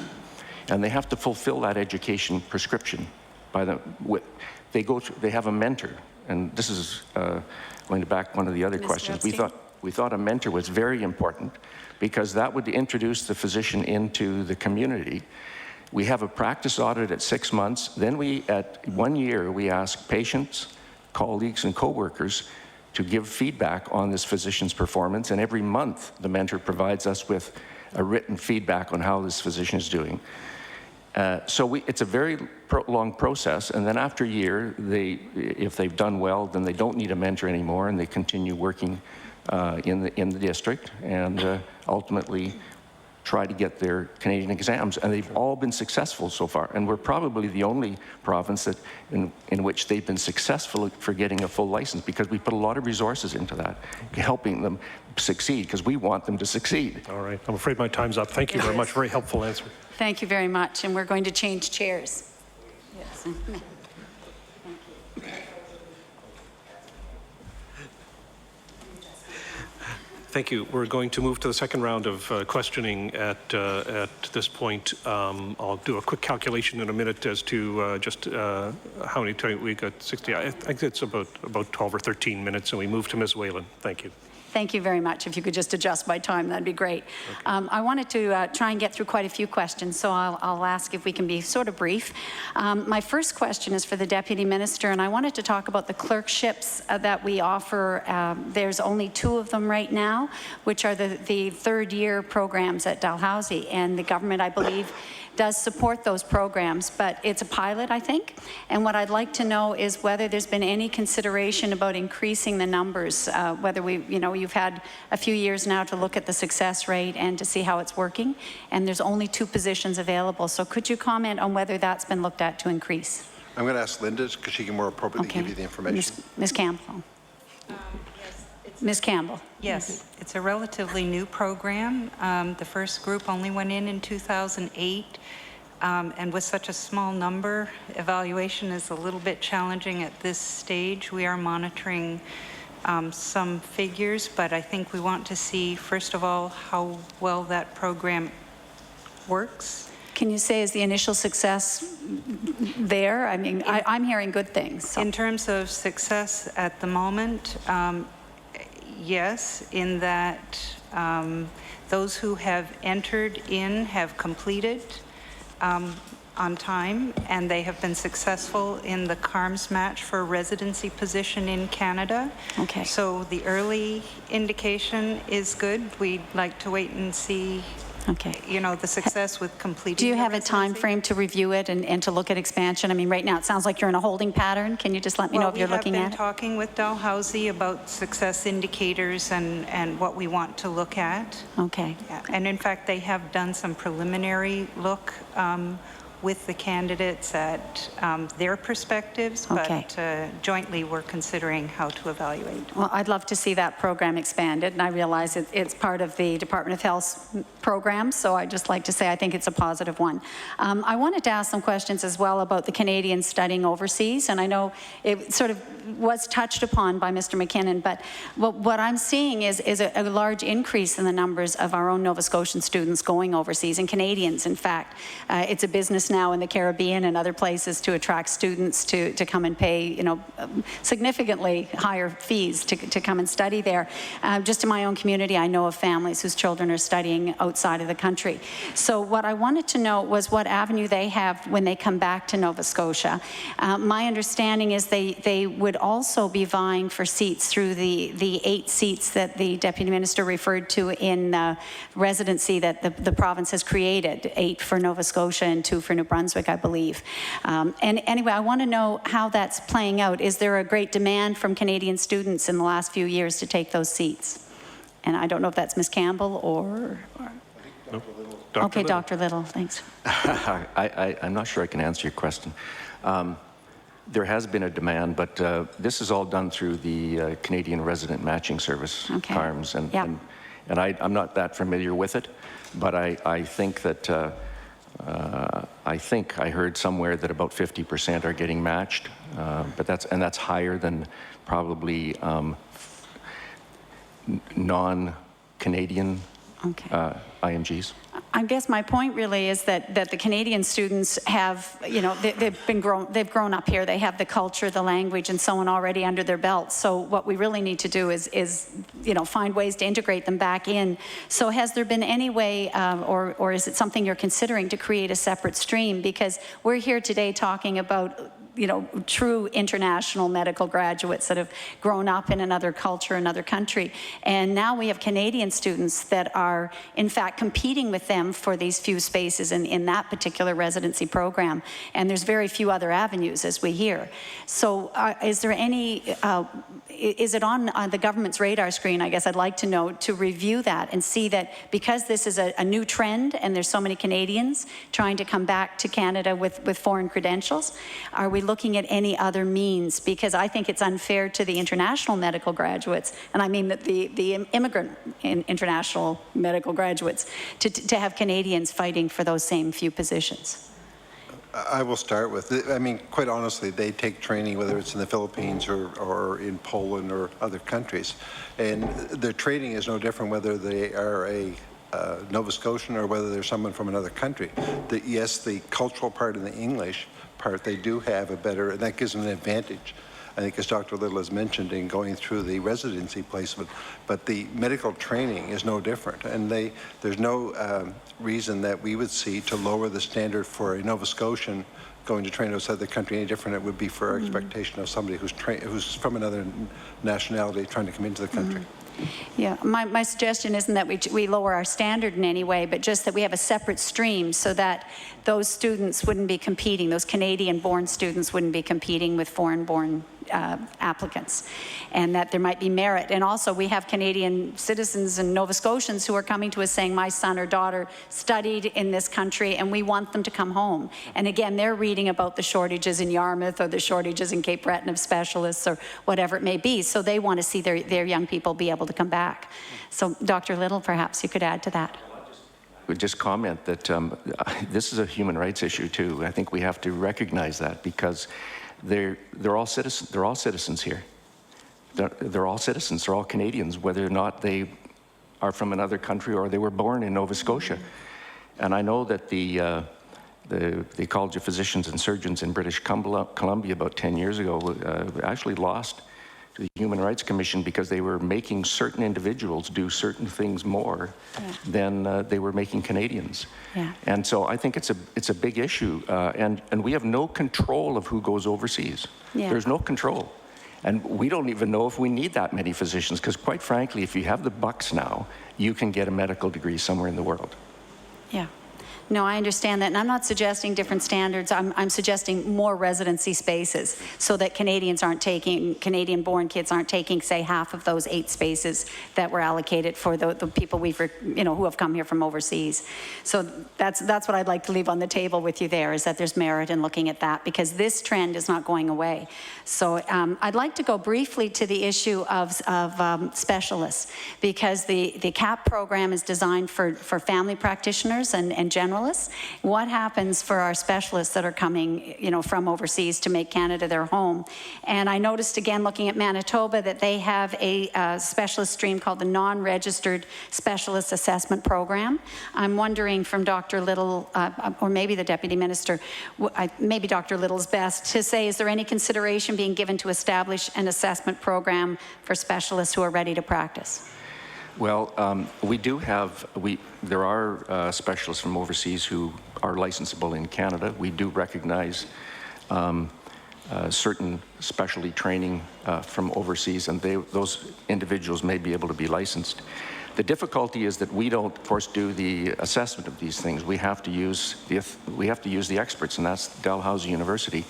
Speaker 11: And they have to fulfill that education prescription. They have a mentor, and this is going back one of the other questions. We thought a mentor was very important, because that would introduce the physician into the community. We have a practice audit at 6 months. Then at 1 year, we ask patients, colleagues, and coworkers to give feedback on this physician's performance. And every month, the mentor provides us with a written feedback on how this physician is doing. It's a very long process. And then after a year, if they've done well, then they don't need a mentor anymore, and they continue working in the district, and ultimately try to get their Canadian exams, and they've all been successful so far. And we're probably the only province in which they've been successful for getting a full license, because we put a lot of resources into that, helping them succeed, because we want them to succeed.
Speaker 6: All right, I'm afraid my time's up. Thank you very much. Very helpful answer.
Speaker 1: Thank you very much, and we're going to change chairs. Yes.
Speaker 6: Thank you. We're going to move to the second round of questioning at this point. I'll do a quick calculation in a minute as to just how many time we got. 60. I think it's about 12 or 13 minutes, and we move to Ms. Whalen. Thank you.
Speaker 1: Thank you very much. If you could just adjust my time, that'd be great. Okay. I wanted to try and get through quite a few questions, so I'll ask if we can be sort of brief. My first question is for the Deputy Minister, and I wanted to talk about the clerkships that we offer. There's only 2 of them right now, which are the third-year programs at Dalhousie, and the government, I believe, does support those programs, but it's a pilot, I think. And what I'd like to know is whether there's been any consideration about increasing the numbers, whether you've had a few years now to look at the success rate and to see how it's working, and there's only 2 positions available. So could you comment on whether that's been looked at to increase?
Speaker 9: I'm going to ask Linda, because she can more appropriately give you the information.
Speaker 1: Ms. Campbell. Ms. Campbell.
Speaker 12: Yes, it's a relatively new program. The first group only went in 2008. and with such a small number, evaluation is a little bit challenging at this stage. We are monitoring some figures, but I think we want to see, first of all, how well that program works.
Speaker 1: Can you say, is the initial success there? I mean, I'm hearing good things. So.
Speaker 12: In terms of success at the moment, yes, in that those who have entered in have completed on time, and they have been successful in the CARMS match for a residency position in Canada.
Speaker 1: Okay.
Speaker 12: So the early indication is good. We'd like to wait and see, you know, the success with completing.
Speaker 1: Do you have a
Speaker 12: residency.
Speaker 1: time frame to review it and to look at expansion? I mean, right now it sounds like you're in a holding pattern. Can you just let me know if you're looking at it?
Speaker 12: We have been talking with Dalhousie about success indicators and what we want to look at.
Speaker 1: Okay.
Speaker 12: Yeah. And in fact, they have done some preliminary look with the candidates at their perspectives,
Speaker 1: Okay.
Speaker 12: but jointly we're considering how to evaluate.
Speaker 1: Well, I'd love to see that program expanded, and I realize it's part of the Department of Health's program, so I'd just like to say I think it's a positive one. I wanted to ask some questions as well about the Canadians studying overseas, and I know it sort of was touched upon by Mr. McKinnon, but what I'm seeing is a large increase in the numbers of our own Nova Scotian students going overseas, and Canadians, in fact. It's a business now in the Caribbean and other places to attract students to come and pay, you know, significantly higher fees to come and study there. Just in my own community, I know of families whose children are studying outside of the country. So what I wanted to know was what avenue they have when they come back to Nova Scotia. My understanding is they would also be vying for seats through the 8 seats that the Deputy Minister referred to in residency that the province has created, 8 for Nova Scotia and 2 for New Brunswick, I believe. And anyway, I want to know how that's playing out. Is there a great demand from Canadian students in the last few years to take those seats? And I don't know if that's Ms. Campbell or okay, Dr. Little, thanks.
Speaker 11: I'm not sure I can answer your question. There has been a demand, but this is all done through the Canadian Resident Matching Service, CARMS, and I'm not that familiar with it, but I think that I think I heard somewhere that about 50% are getting matched, but that's higher than probably non-Canadian IMGs.
Speaker 1: I guess my point really is that the Canadian students have, you know, they've grown up here. They have the culture, the language, and so on already under their belts. So what we really need to do is you know, find ways to integrate them back in. So has there been any way, or is it something you're considering to create a separate stream? Because we're here today talking about, you know, true international medical graduates that have grown up in another culture, another country. And now we have Canadian students that are, in fact, competing with them for these few spaces in that particular residency program. And there's very few other avenues, as we hear. So is there any, is it on the government's radar screen, I guess I'd like to know, to review that and see that because this is a new trend and there's so many Canadians trying to come back to Canada with foreign credentials, are we looking at any other means? Because I think it's unfair to the international medical graduates, and I mean that the immigrant international medical graduates, to have Canadians fighting for those same few positions.
Speaker 9: I will start with, I mean, quite honestly, they take training, whether it's in the Philippines or in Poland or other countries. And their training is no different whether they are a Nova Scotian or whether they're someone from another country. Yes, the cultural part and the English part, they do have a better, and that gives them an advantage. I think as Dr. Little has mentioned in going through the residency placement, but the medical training is no different. And there's no reason that we would see to lower the standard for a Nova Scotian going to train outside the country any different it would be for our expectation of somebody who's from another nationality trying to come into the country.
Speaker 1: Yeah, my suggestion isn't that we lower our standard in any way, but just that we have a separate stream so that those students wouldn't be competing, those Canadian-born students wouldn't be competing with foreign-born applicants, and that there might be merit. And also we have Canadian citizens and Nova Scotians who are coming to us saying, my son or daughter studied in this country and we want them to come home. And again, they're reading about the shortages in Yarmouth or the shortages in Cape Breton of specialists or whatever it may be. So they want to see their young people be able to come back. So Dr. Little, perhaps you could add to that.
Speaker 11: would just comment that this is a human rights issue too. I think we have to recognize that because they're all citizens here. They're all citizens. They're all Canadians, whether or not they are from another country or they were born in Nova Scotia. And I know that the College of Physicians and Surgeons in British Columbia about 10 years ago actually lost to the Human Rights Commission because they were making certain individuals do certain things more than they were making Canadians.
Speaker 1: Yeah.
Speaker 11: And so I think it's a big issue, and we have no control of who goes overseas.
Speaker 1: Yeah.
Speaker 11: There's no control. And we don't even know if we need that many physicians, because quite frankly, if you have the bucks now, you can get a medical degree somewhere in the world.
Speaker 1: Yeah. No, I understand that, and I'm not suggesting different standards. I'm suggesting more residency spaces so that Canadian-born kids aren't taking, say, half of those 8 spaces that were allocated for the people who have come here from overseas. So that's what I'd like to leave on the table with you there, is that there's merit in looking at that, because this trend is not going away. So I'd like to go briefly to the issue of specialists, because the CAP program is designed for family practitioners and generalists. What happens for our specialists that are coming, from overseas to make Canada their home? And I noticed again, looking at Manitoba, that they have a specialist stream called the Non-Registered Specialist Assessment Program. I'm wondering from Dr. Little, or maybe the Deputy Minister, maybe Dr. Little's best to say, is there any consideration being given to establish an assessment program for specialists who are ready to practice?
Speaker 11: Well, there are specialists from overseas who are licensable in Canada. We do recognize certain specialty training from overseas, and those individuals may be able to be licensed. The difficulty is that we don't, of course, do the assessment of these things. We have to use the experts, and that's Dalhousie University.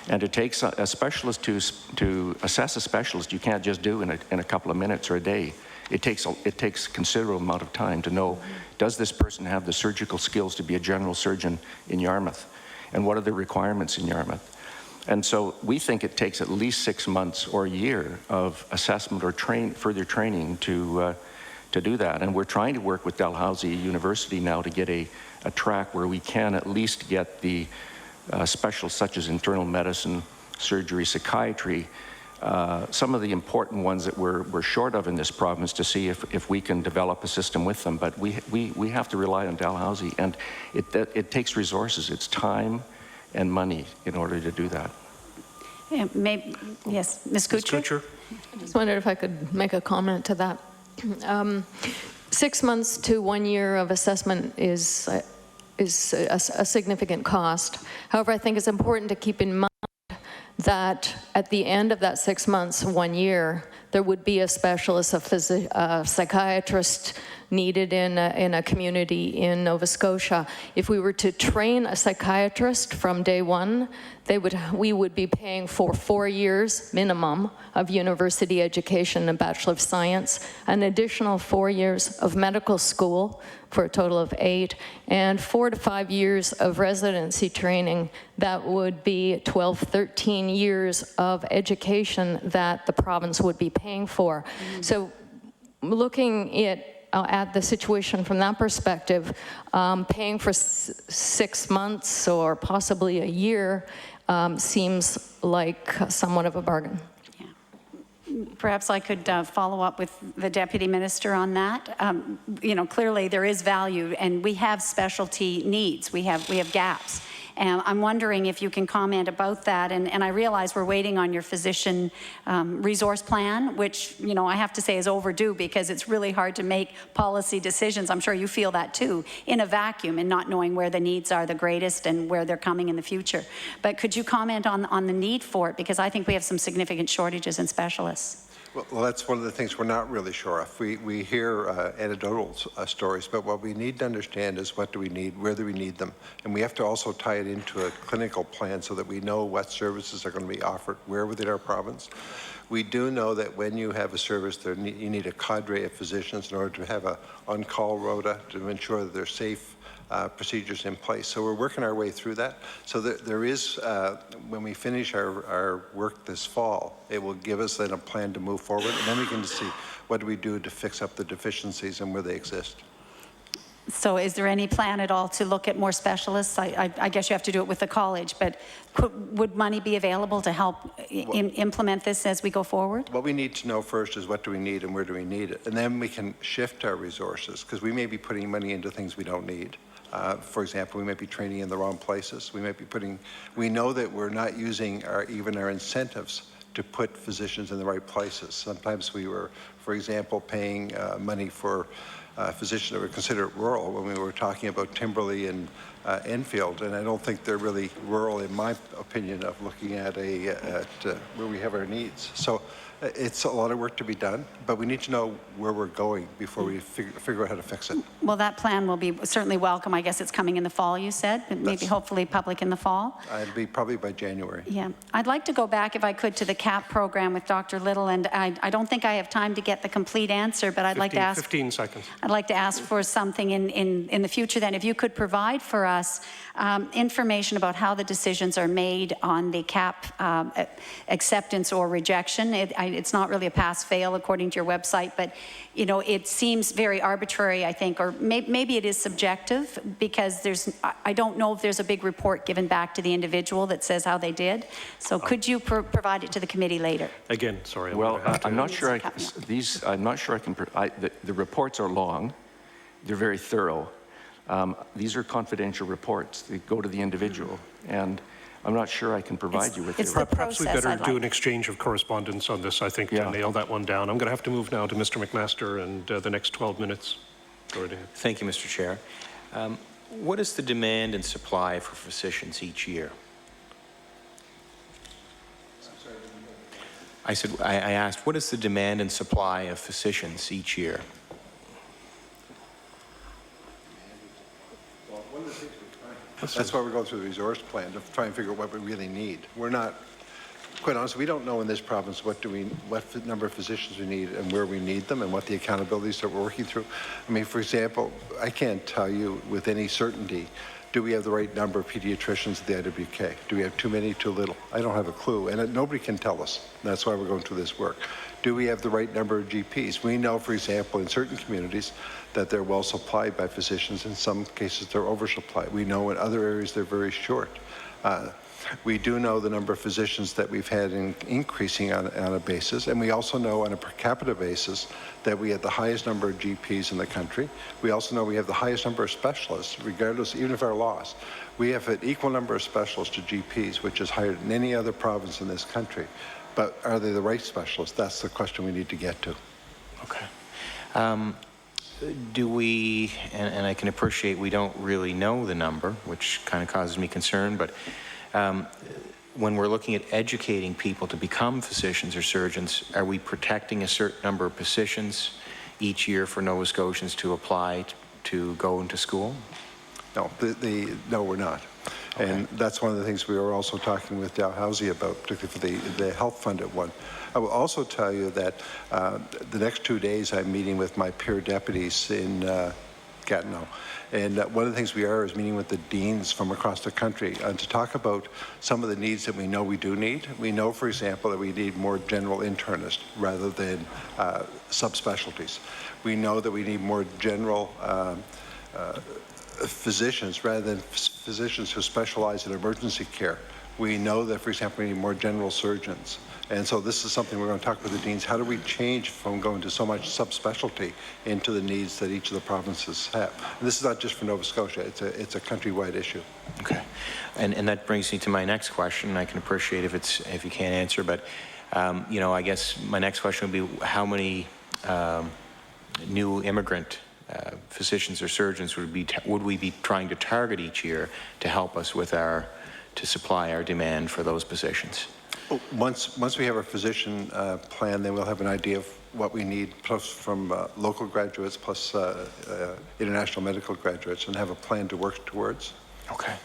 Speaker 11: And it takes a specialist to assess a specialist. You can't just do in a couple of minutes or a day. It takes considerable amount of time to know, does this person have the surgical skills to be a general surgeon in Yarmouth? And what are the requirements in Yarmouth? And so we think it takes at least 6 months or a year of assessment or further training to do that. And we're trying to work with Dalhousie University now to get a track where we can at least get the specialists such as internal medicine, surgery, psychiatry, some of the important ones that we're short of in this province, to see if we can develop a system with them. But we have to rely on Dalhousie, and it takes resources. It's time and money in order to do that.
Speaker 1: Yeah, maybe, yes, Ms. Kutcher?
Speaker 10: I just wondered if I could make a comment to that. 6 months to 1 year of assessment is a significant cost. However, I think it's important to keep in mind that at the end of that 6 months, 1 year, there would be a specialist, a psychiatrist needed in a community in Nova Scotia. If we were to train a psychiatrist from day one, we would be paying for 4 years minimum of university education and Bachelor of Science, an additional 4 years of medical school for a total of 8, and 4 to 5 years of residency training. That would be 12, 13 years of education that the province would be paying for. So looking at the situation from that perspective, paying for 6 months or possibly a year seems like somewhat of a bargain.
Speaker 1: Perhaps I could follow up with the Deputy Minister on that. Clearly there is value, and we have specialty needs. We have gaps. And I'm wondering if you can comment about that. And I realize we're waiting on your physician resource plan, which, I have to say is overdue, because it's really hard to make policy decisions. I'm sure you feel that too, in a vacuum and not knowing where the needs are the greatest and where they're coming in the future. But could you comment on the need for it? Because I think we have some significant shortages in specialists.
Speaker 9: Well, that's one of the things we're not really sure of. We hear anecdotal stories, but what we need to understand is what do we need, where do we need them, and we have to also tie it into a clinical plan so that we know what services are going to be offered where within our province. We do know that when you have a service, you need a cadre of physicians in order to have an on-call rota to ensure that they're safe procedures in place. So we're working our way through that. So there is, when we finish our work this fall, it will give us then a plan to move forward, and then we can see what do we do to fix up the deficiencies and where they exist.
Speaker 1: So is there any plan at all to look at more specialists? I guess you have to do it with the college, but would money be available to help implement this as we go forward?
Speaker 9: What we need to know first is what do we need and where do we need it? And then we can shift our resources, because we may be putting money into things we don't need. For example, we might be training in the wrong places. We know that we're not using even our incentives to put physicians in the right places. Sometimes we were, for example, paying money for physicians that were considered rural when we were talking about Timberley and Enfield, and I don't think they're really rural in my opinion of looking at where we have our needs. So it's a lot of work to be done, but we need to know where we're going before we figure out how to fix it.
Speaker 1: Well, that plan will be certainly welcome. I guess it's coming in the fall, you said, but maybe hopefully public in the fall.
Speaker 9: It'll be probably by January.
Speaker 1: Yeah. I'd like to go back, if I could, to the CAP program with Dr. Little, and I don't think I have time to get the complete answer, but I'd like to ask...
Speaker 6: 15 seconds.
Speaker 1: I'd like to ask for something in the future then. If you could provide for us information about how the decisions are made on the CAP acceptance or rejection. It's not really a pass-fail according to your website, but you know, it seems very arbitrary, I think, or maybe it is subjective, because I don't know if there's a big report given back to the individual that says how they did. So could you provide it to the committee later?
Speaker 6: Again, sorry.
Speaker 11: I'm not sure I can, the reports are long. They're very thorough. These are confidential reports. They go to the individual, and I'm not sure I can provide you with it.
Speaker 6: Perhaps we better do an exchange of correspondence on this, I think, to nail that one down. I'm going to have to move now to Mr. McMaster and the next 12 minutes. Go right ahead.
Speaker 13: Thank you, Mr. Chair. What is the demand and supply for physicians each year? I asked, what is the demand and supply of physicians each year?
Speaker 9: That's why we're going through the resource plan, to try and figure out what we really need. We're not, quite honestly, we don't know in this province what number of physicians we need and where we need them and what the accountabilities that we're working through. I mean, for example, I can't tell you with any certainty, do we have the right number of pediatricians at the IWK? Do we have too many, too little? I don't have a clue, and nobody can tell us. That's why we're going through this work. Do we have the right number of GPs? We know, for example, in certain communities that they're well supplied by physicians. In some cases, they're oversupplied. We know in other areas they're very short. We do know the number of physicians that we've had increasing on a basis, and we also know on a per capita basis that we have the highest number of GPs in the country. We also know we have the highest number of specialists, regardless, even of our laws. We have an equal number of specialists to GPs, which is higher than any other province in this country. But are they the right specialists? That's the question we need to get to.
Speaker 13: Okay. Do we, and I can appreciate we don't really know the number, which kind of causes me concern, but when we're looking at educating people to become physicians or surgeons, are we protecting a certain number of positions each year for Nova Scotians to apply to go into school?
Speaker 9: No, no, we're not. Okay. And that's one of the things we were also talking with Dalhousie about, particularly for the health-funded one. I will also tell you that the next 2 days I'm meeting with my peer deputies in Gatineau. And one of the things we are is meeting with the deans from across the country to talk about some of the needs that we know we do need. We know, for example, that we need more general internists rather than subspecialties. We know that we need more general physicians rather than physicians who specialize in emergency care. We know that, for example, we need more general surgeons. And so this is something we're going to talk with the deans. How do we change from going to so much subspecialty into the needs that each of the provinces have? And this is not just for Nova Scotia. It's a countrywide issue.
Speaker 13: Okay. And that brings me to my next question. I can appreciate if you can't answer, but you know, I guess my next question would be how many new immigrant physicians or surgeons would we be trying to target each year to help us with to supply our demand for those positions?
Speaker 9: Once we have our physician plan, then we'll have an idea of what we need, plus from local graduates, plus international medical graduates, and have a plan to work towards.
Speaker 13: Okay.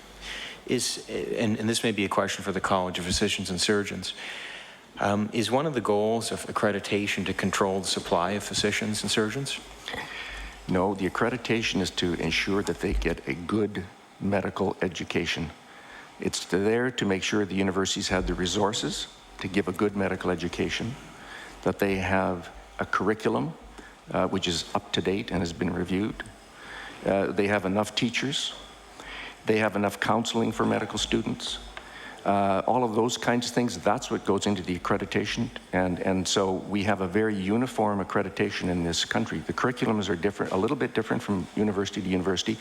Speaker 13: And this may be a question for the College of Physicians and Surgeons. Is one of the goals of accreditation to control the supply of physicians and surgeons?
Speaker 11: No, the accreditation is to ensure that they get a good medical education. It's there to make sure the universities have the resources to give a good medical education, that they have a curriculum which is up to date and has been reviewed, They have enough teachers. They have enough counseling for medical students. All of those kinds of things, that's what goes into the accreditation. And so we have a very uniform accreditation in this country. The curriculums are different, a little bit different from university to university,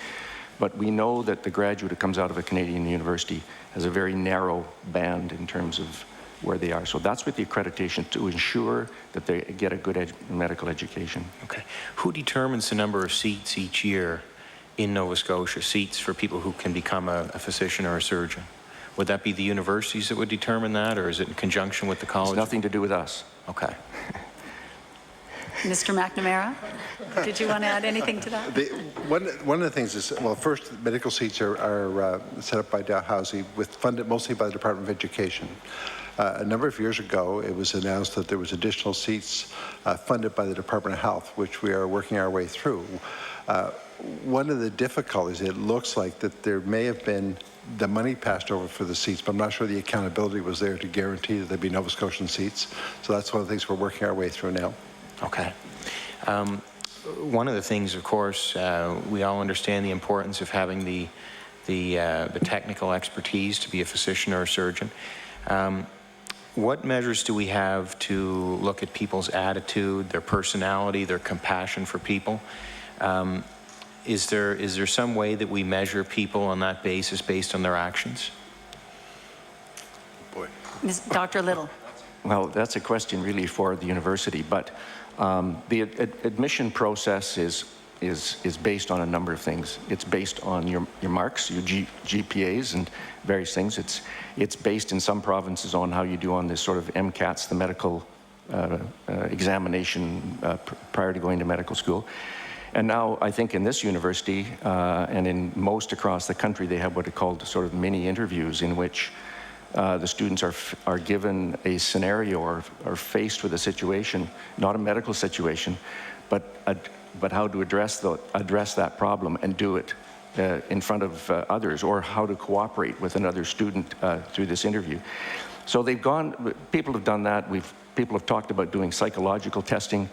Speaker 11: but we know that the graduate who comes out of a Canadian university has a very narrow band in terms of where they are. So that's with the accreditation, to ensure that they get a good medical education.
Speaker 13: Okay. Who determines the number of seats each year in Nova Scotia, seats for people who can become a physician or a surgeon? Would that be the universities that would determine that, or is it in conjunction with the college?
Speaker 11: It's nothing to do with us.
Speaker 13: Okay.
Speaker 1: Mr. McNamara, did you want to add anything to that?
Speaker 9: One of the things is, well, first, medical seats are set up by Dalhousie, funded mostly by the Department of Education. A number of years ago, it was announced that there was additional seats funded by the Department of Health, which we are working our way through. One of the difficulties, it looks like that there may have been the money passed over for the seats, but I'm not sure the accountability was there to guarantee that there'd be Nova Scotian seats. So that's one of the things we're working our way through now.
Speaker 13: Okay. One of the things, of course, we all understand the importance of having the technical expertise to be a physician or a surgeon. What measures do we have to look at people's attitude, their personality, their compassion for people? Is there some way that we measure people on that basis based on their actions?
Speaker 9: Boy.
Speaker 1: Dr. Little.
Speaker 11: Well, that's a question really for the university, but the admission process is based on a number of things. It's based on your marks, your GPAs and various things. It's based in some provinces on how you do on this sort of MCATs, the medical examination prior to going to medical school. And now I think in this university and in most across the country, they have what are called sort of mini interviews in which the students are given a scenario or are faced with a situation, not a medical situation, but how to address that problem and do it in front of others, or how to cooperate with another student through this interview. So people have done that. People have talked about doing psychological testing.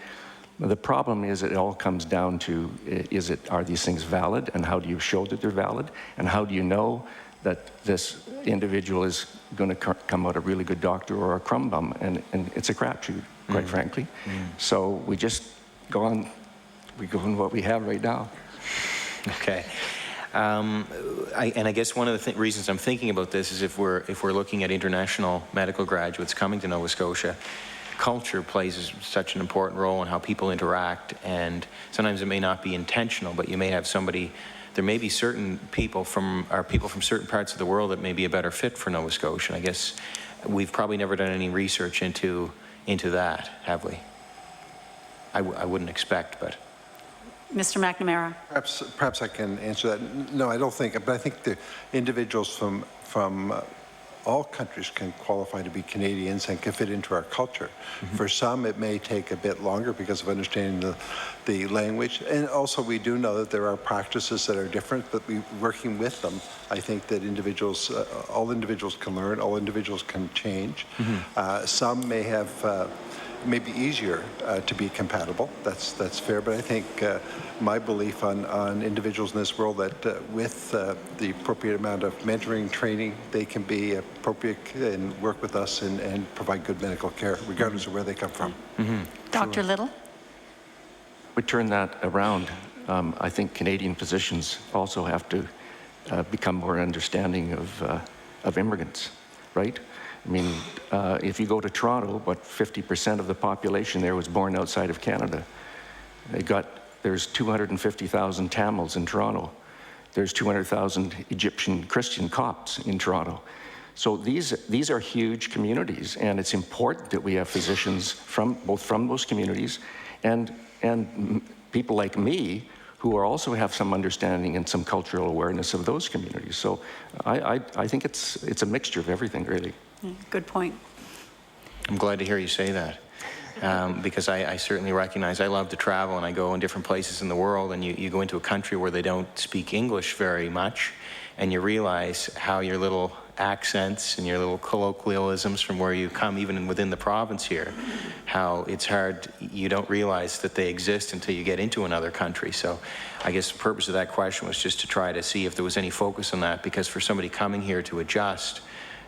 Speaker 11: The problem is it all comes down to, are these things valid, and how do you show that they're valid, and how do you know that this individual is going to come out a really good doctor or a crumb bum, and it's a crapshoot, quite frankly. So we just go on what we have right now.
Speaker 13: Okay. I guess one of the reasons I'm thinking about this is if we're looking at international medical graduates coming to Nova Scotia, culture plays such an important role in how people interact, and sometimes it may not be intentional, but you may have there may be certain people from certain parts of the world that may be a better fit for Nova Scotia. I guess we've probably never done any research into that, have we? I wouldn't expect, but.
Speaker 1: Mr. McNamara.
Speaker 9: Perhaps I can answer that. No, I don't think, but I think the individuals from all countries can qualify to be Canadians and can fit into our culture. For some, it may take a bit longer because of understanding the language. And also, we do know that there are practices that are different, but working with them, I think that all individuals can learn, all individuals can change. Some may have maybe easier to be compatible. That's fair, but I think my belief on individuals in this world that with the appropriate amount of mentoring, training, they can be appropriate and work with us and provide good medical care, regardless of where they come from.
Speaker 1: Dr. Little?
Speaker 11: We turn that around. I think Canadian physicians also have to become more understanding of immigrants, right? I mean, if you go to Toronto, about 50% of the population there was born outside of Canada. There's 250,000 Tamils in Toronto. There's 200,000 Egyptian Christian Copts in Toronto. So these are huge communities, and it's important that we have physicians both from those communities and people like me who also have some understanding and some cultural awareness of those communities. So I think it's a mixture of everything, really.
Speaker 1: Good point.
Speaker 13: I'm glad to hear you say that, because I certainly recognize I love to travel, and I go in different places in the world, and you go into a country where they don't speak English very much, and you realize how your little accents and your little colloquialisms from where you come, even within the province here, how it's hard, you don't realize that they exist until you get into another country. So I guess the purpose of that question was just to try to see if there was any focus on that, because for somebody coming here to adjust,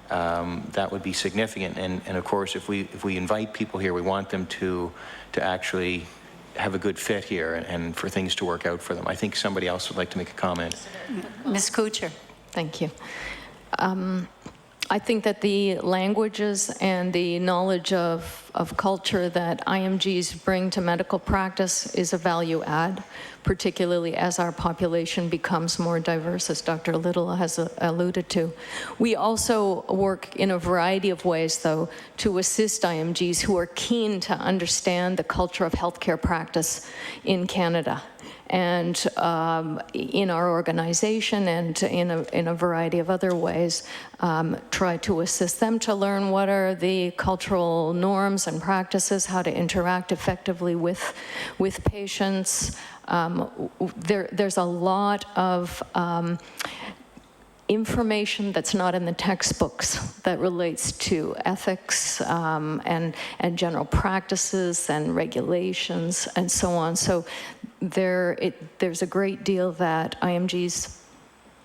Speaker 13: that would be significant. And of course, if we invite people here, we want them to actually have a good fit here and for things to work out for them. I think somebody else would like to make a comment.
Speaker 1: Ms. Kuchar.
Speaker 10: Thank you. I think that the languages and the knowledge of culture that IMGs bring to medical practice is a value add, particularly as our population becomes more diverse, as Dr. Little has alluded to. We also work in a variety of ways, though, to assist IMGs who are keen to understand the culture of healthcare practice in Canada. And in our organization and in a variety of other ways, try to assist them to learn what are the cultural norms and practices, how to interact effectively with patients. There's a lot of information that's not in the textbooks that relates to ethics and general practices and regulations and so on. So there's a great deal that IMGs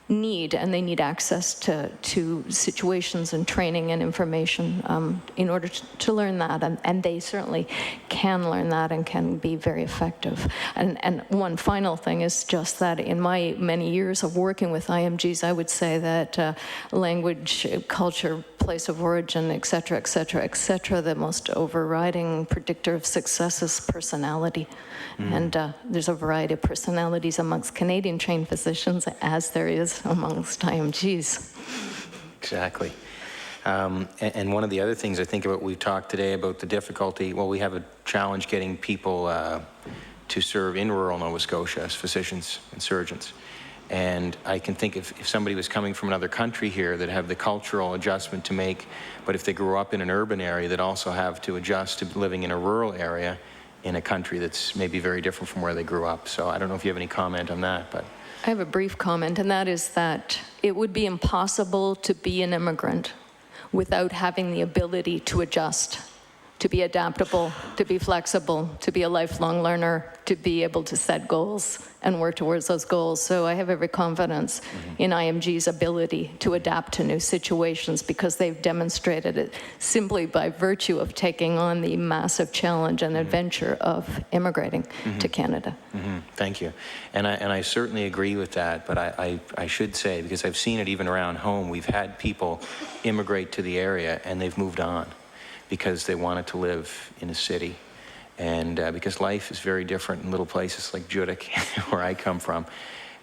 Speaker 10: need, and they need access to situations and training and information in order to learn that, and they certainly can learn that and can be very effective. And one final thing is just that in my many years of working with IMGs, I would say that language, culture, place of origin, et cetera, the most overriding predictor of success is personality. And there's a variety of personalities amongst Canadian trained physicians, as there is amongst IMGs.
Speaker 13: Exactly. And one of the other things I think about, we've talked today about the difficulty, well, we have a challenge getting people to serve in rural Nova Scotia as physicians and surgeons. And I can think if somebody was coming from another country here that have the cultural adjustment to make, but if they grew up in an urban area that also have to adjust to living in a rural area in a country that's maybe very different from where they grew up. So I don't know if you have any comment on that, but.
Speaker 10: I have a brief comment, and that is that it would be impossible to be an immigrant without having the ability to adjust, to be adaptable, to be flexible, to be a lifelong learner, to be able to set goals and work towards those goals. So I have every confidence in IMG's ability to adapt to new situations, because they've demonstrated it simply by virtue of taking on the massive challenge and adventure of immigrating to Canada.
Speaker 13: Thank you. And I certainly agree with that, but I should say, because I've seen it even around home, we've had people immigrate to the area and they've moved on because they wanted to live in a city. And because life is very different in little places like Judic, where I come from.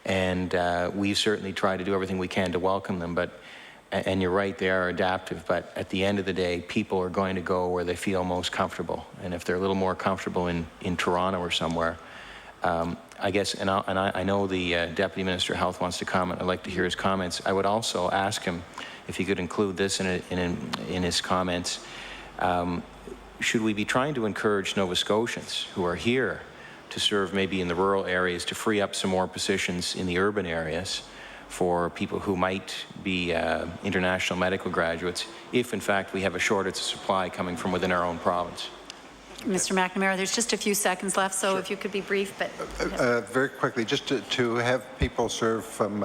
Speaker 13: And we've certainly tried to do everything we can to welcome them. And you're right, they are adaptive. But at the end of the day, people are going to go where they feel most comfortable. And if they're a little more comfortable in Toronto or somewhere, I guess, and I know the Deputy Minister of Health wants to comment. I'd like to hear his comments. I would also ask him if he could include this in his comments. Should we be trying to encourage Nova Scotians who are here to serve maybe in the rural areas to free up some more positions in the urban areas for people who might be international medical graduates, if in fact we have a shortage of supply coming from within our own province?
Speaker 1: Mr. McNamara, there's just a few seconds left, so if you could be brief, but...
Speaker 9: Very quickly, just to have people serve from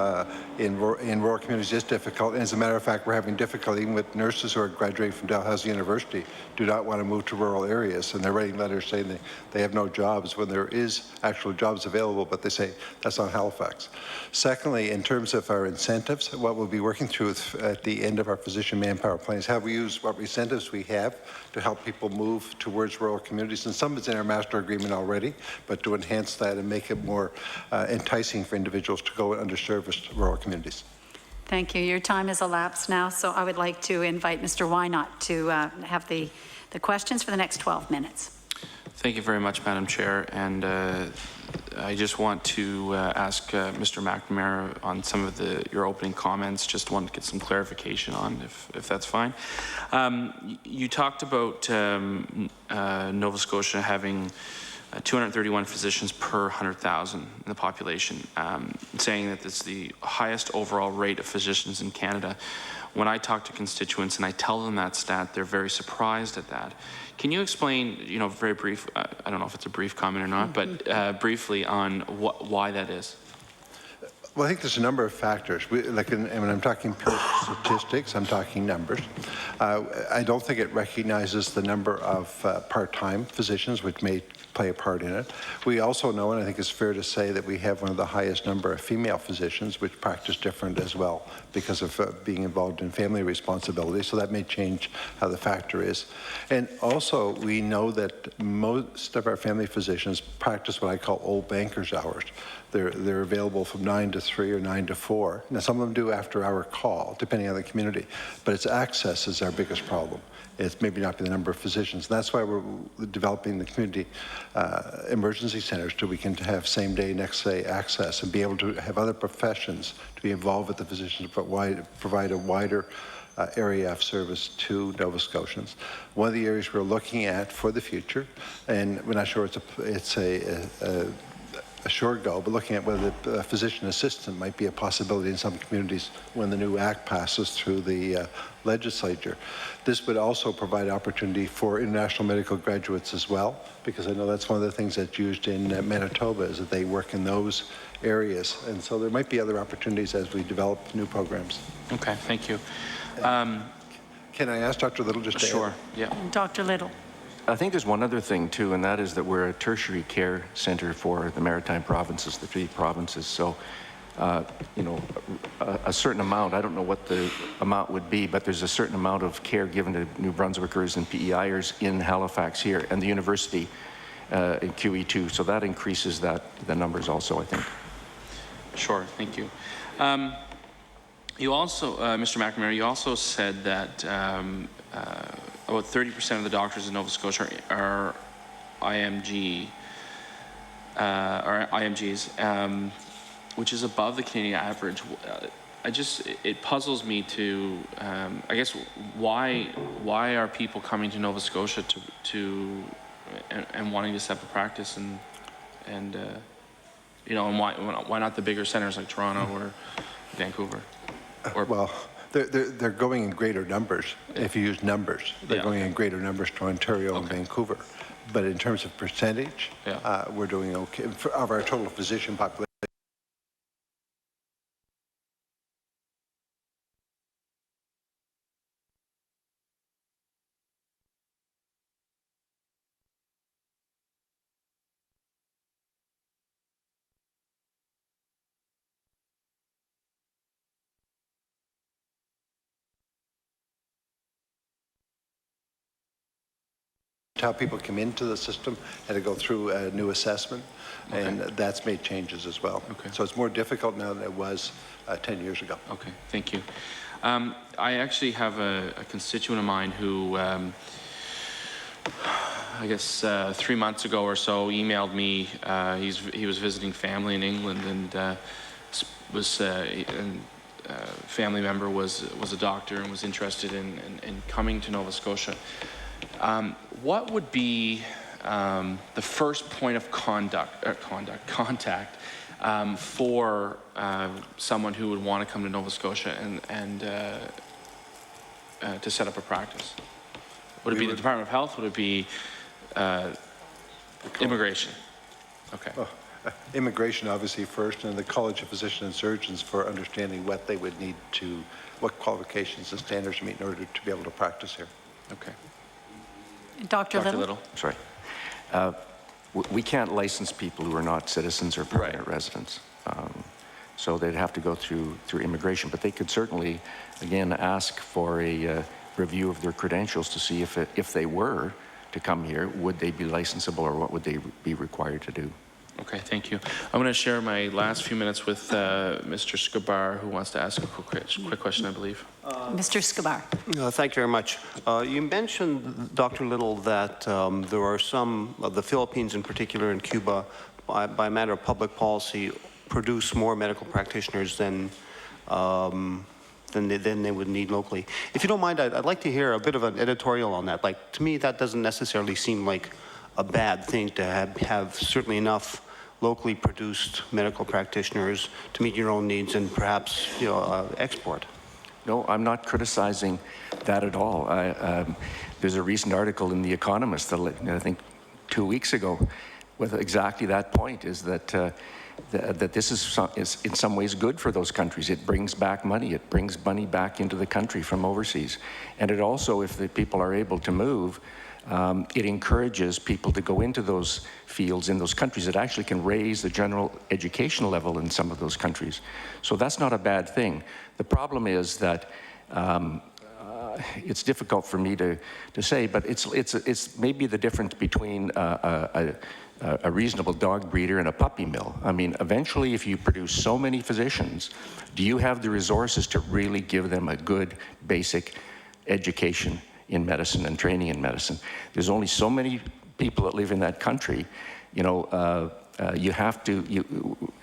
Speaker 9: in rural communities is difficult. And as a matter of fact, we're having difficulty with nurses who are graduating from Dalhousie University, do not want to move to rural areas. And they're writing letters saying they have no jobs when there is actual jobs available, but they say that's not Halifax. Secondly, in terms of our incentives, what we'll be working through at the end of our physician manpower plan is how we use what incentives we have to help people move towards rural communities. And some is in our master agreement already, but to enhance that and make it more enticing for individuals to go underserviced rural communities.
Speaker 1: Thank you. Your time has elapsed now, so I would like to invite Mr. Wynot to have the questions for the next 12 minutes.
Speaker 3: Thank you very much, Madam Chair. And I just want to ask Mr. McNamara on some of your opening comments. Just want to get some clarification on, if that's fine. You talked about Nova Scotia having 231 physicians per 100,000 in the population, saying that it's the highest overall rate of physicians in Canada. When I talk to constituents and I tell them that stat, they're very surprised at that. Can you explain, very brief, I don't know if it's a brief comment or not, but briefly on why that is?
Speaker 9: Well, I think there's a number of factors. When I'm talking pure statistics, I'm talking numbers. I don't think it recognizes the number of part-time physicians, which may play a part in it. We also know, and I think it's fair to say, that we have one of the highest number of female physicians, which practice different as well because of being involved in family responsibility. So that may change how the factor is. And also, we know that most of our family physicians practice what I call old bankers hours. They're available from 9 to 3 or 9 to 4. Now, some of them do after-hour call, depending on the community, but it's access is our biggest problem. It's maybe not the number of physicians. And that's why we're developing the community emergency centers, so we can have same-day, next-day access and be able to have other professions to be involved with the physicians, but provide a wider area of service to Nova Scotians. One of the areas we're looking at for the future, and we're not sure it's a short goal, but looking at whether the physician assistant might be a possibility in some communities when the new act passes through the legislature. This would also provide opportunity for international medical graduates as well, because I know that's one of the things that's used in Manitoba, is that they work in those areas. And so there might be other opportunities as we develop new programs.
Speaker 3: Okay, thank you.
Speaker 9: Can I ask Dr. Little just to
Speaker 3: Sure,
Speaker 9: add?
Speaker 3: yeah.
Speaker 1: Dr. Little.
Speaker 11: I think there's one other thing too, and that is that we're a tertiary care center for the Maritime provinces, the 3 provinces. So, a certain amount, I don't know what the amount would be, but there's a certain amount of care given to New Brunswickers and PEIers in Halifax here, and the university in QE2. So that increases the numbers also, I think.
Speaker 3: Sure, thank you. You also, Mr. McNamara, you also said that about 30% of the doctors in Nova Scotia are IMGs, which is above the Canadian average. It puzzles me to, I guess, why are people coming to Nova Scotia and wanting to set up a practice and why not the bigger centers like Toronto or Vancouver?
Speaker 9: Well, they're going in greater numbers. If you use numbers, they're going in greater numbers to Ontario and Vancouver. But in terms of percentage, we're doing okay. Of our total physician population, how people come into the system and to go through a new assessment, and that's made changes as well. So it's more difficult now than it was 10 years ago.
Speaker 3: Okay, thank you. I actually have a constituent of mine who, I guess 3 months ago or so, emailed me. He was visiting family in England, and family member was a doctor and was interested in coming to Nova Scotia. What would be the first point of contact for someone who would want to come to Nova Scotia and to set up a practice? Would it be the Department of Health? Would it be immigration? Okay.
Speaker 9: Oh, immigration, obviously, first, and the College of Physicians and Surgeons for understanding what they would need to, what qualifications and standards to meet in order to be able to practice here.
Speaker 3: Okay.
Speaker 1: Dr. Little?
Speaker 11: Sorry. We can't license people who are not citizens or permanent residents. So they'd have to go through immigration. But they could certainly, again, ask for a review of their credentials to see if they were to come here, would they be licensable or what would they be required to do?
Speaker 3: Okay, thank you. I'm going to share my last few minutes with Mr. Scobar, who wants to ask a quick question, I believe.
Speaker 1: Mr. Scobar.
Speaker 4: Thank you very much. You mentioned, Dr. Little, that there are some of the Philippines in particular and Cuba, by a matter of public policy, produce more medical practitioners than they would need locally. If you don't mind, I'd like to hear a bit of an editorial on that. Like, to me, that doesn't necessarily seem like a bad thing to have certainly enough locally produced medical practitioners to meet your own needs and perhaps, export.
Speaker 11: No, I'm not criticizing that at all. There's a recent article in The Economist, I think 2 weeks ago, with exactly that point, is that that this is in some ways good for those countries. It brings back money. It brings money back into the country from overseas. And it also, if the people are able to move, it encourages people to go into those fields in those countries. It actually can raise the general educational level in some of those countries. So that's not a bad thing. The problem is that it's difficult for me to say, but it's maybe the difference between a reasonable dog breeder and a puppy mill. I mean, eventually, if you produce so many physicians, do you have the resources to really give them a good basic education in medicine and training in medicine? There's only so many people that live in that country. You have to.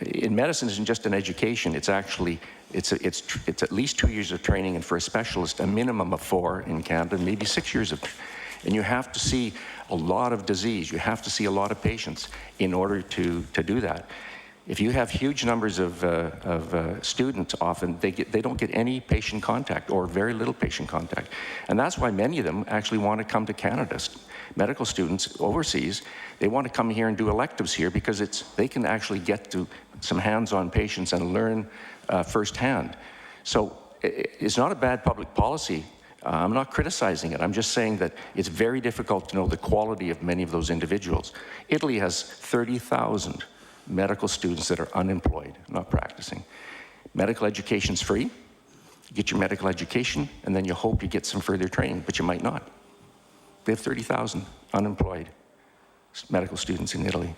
Speaker 11: In medicine isn't just an education. It's actually it's at least 2 years of training, and for a specialist, a minimum of 4 in Canada, maybe 6 years of. And you have to see a lot of disease. You have to see a lot of patients in order to do that. If you have huge numbers of students, often they don't get any patient contact or very little patient contact. And that's why many of them actually want to come to Canada. Medical students overseas, they want to come here and do electives here because they can actually get to some hands-on patients and learn firsthand. So it's not a bad public policy. I'm not criticizing it. I'm just saying that it's very difficult to know the quality of many of those individuals. Italy has 30,000 medical students that are unemployed, not practicing. Medical education's free. You get your medical education, and then you hope you get some further training, but you might not. They have 30,000 unemployed medical students in Italy.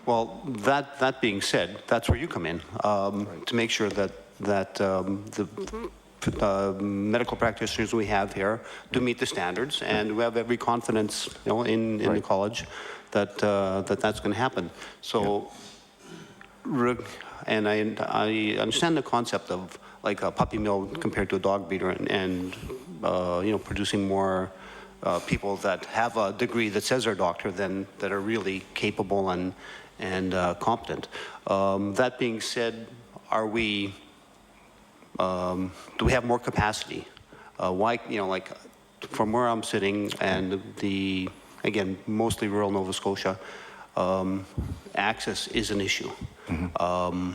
Speaker 4: Well, that being said, that's where you come in, to make sure that the medical practitioners we have here do meet the standards, and we have every confidence, in the college that that's going to happen. So, and I understand the concept of like a puppy mill compared to a dog breeder, and producing more people that have a degree that says they're a doctor than that are really capable and competent. That being said, are we? Do we have more capacity? Why, like from where I'm sitting and again, mostly rural Nova Scotia, access is an issue.
Speaker 11: Mm-hmm.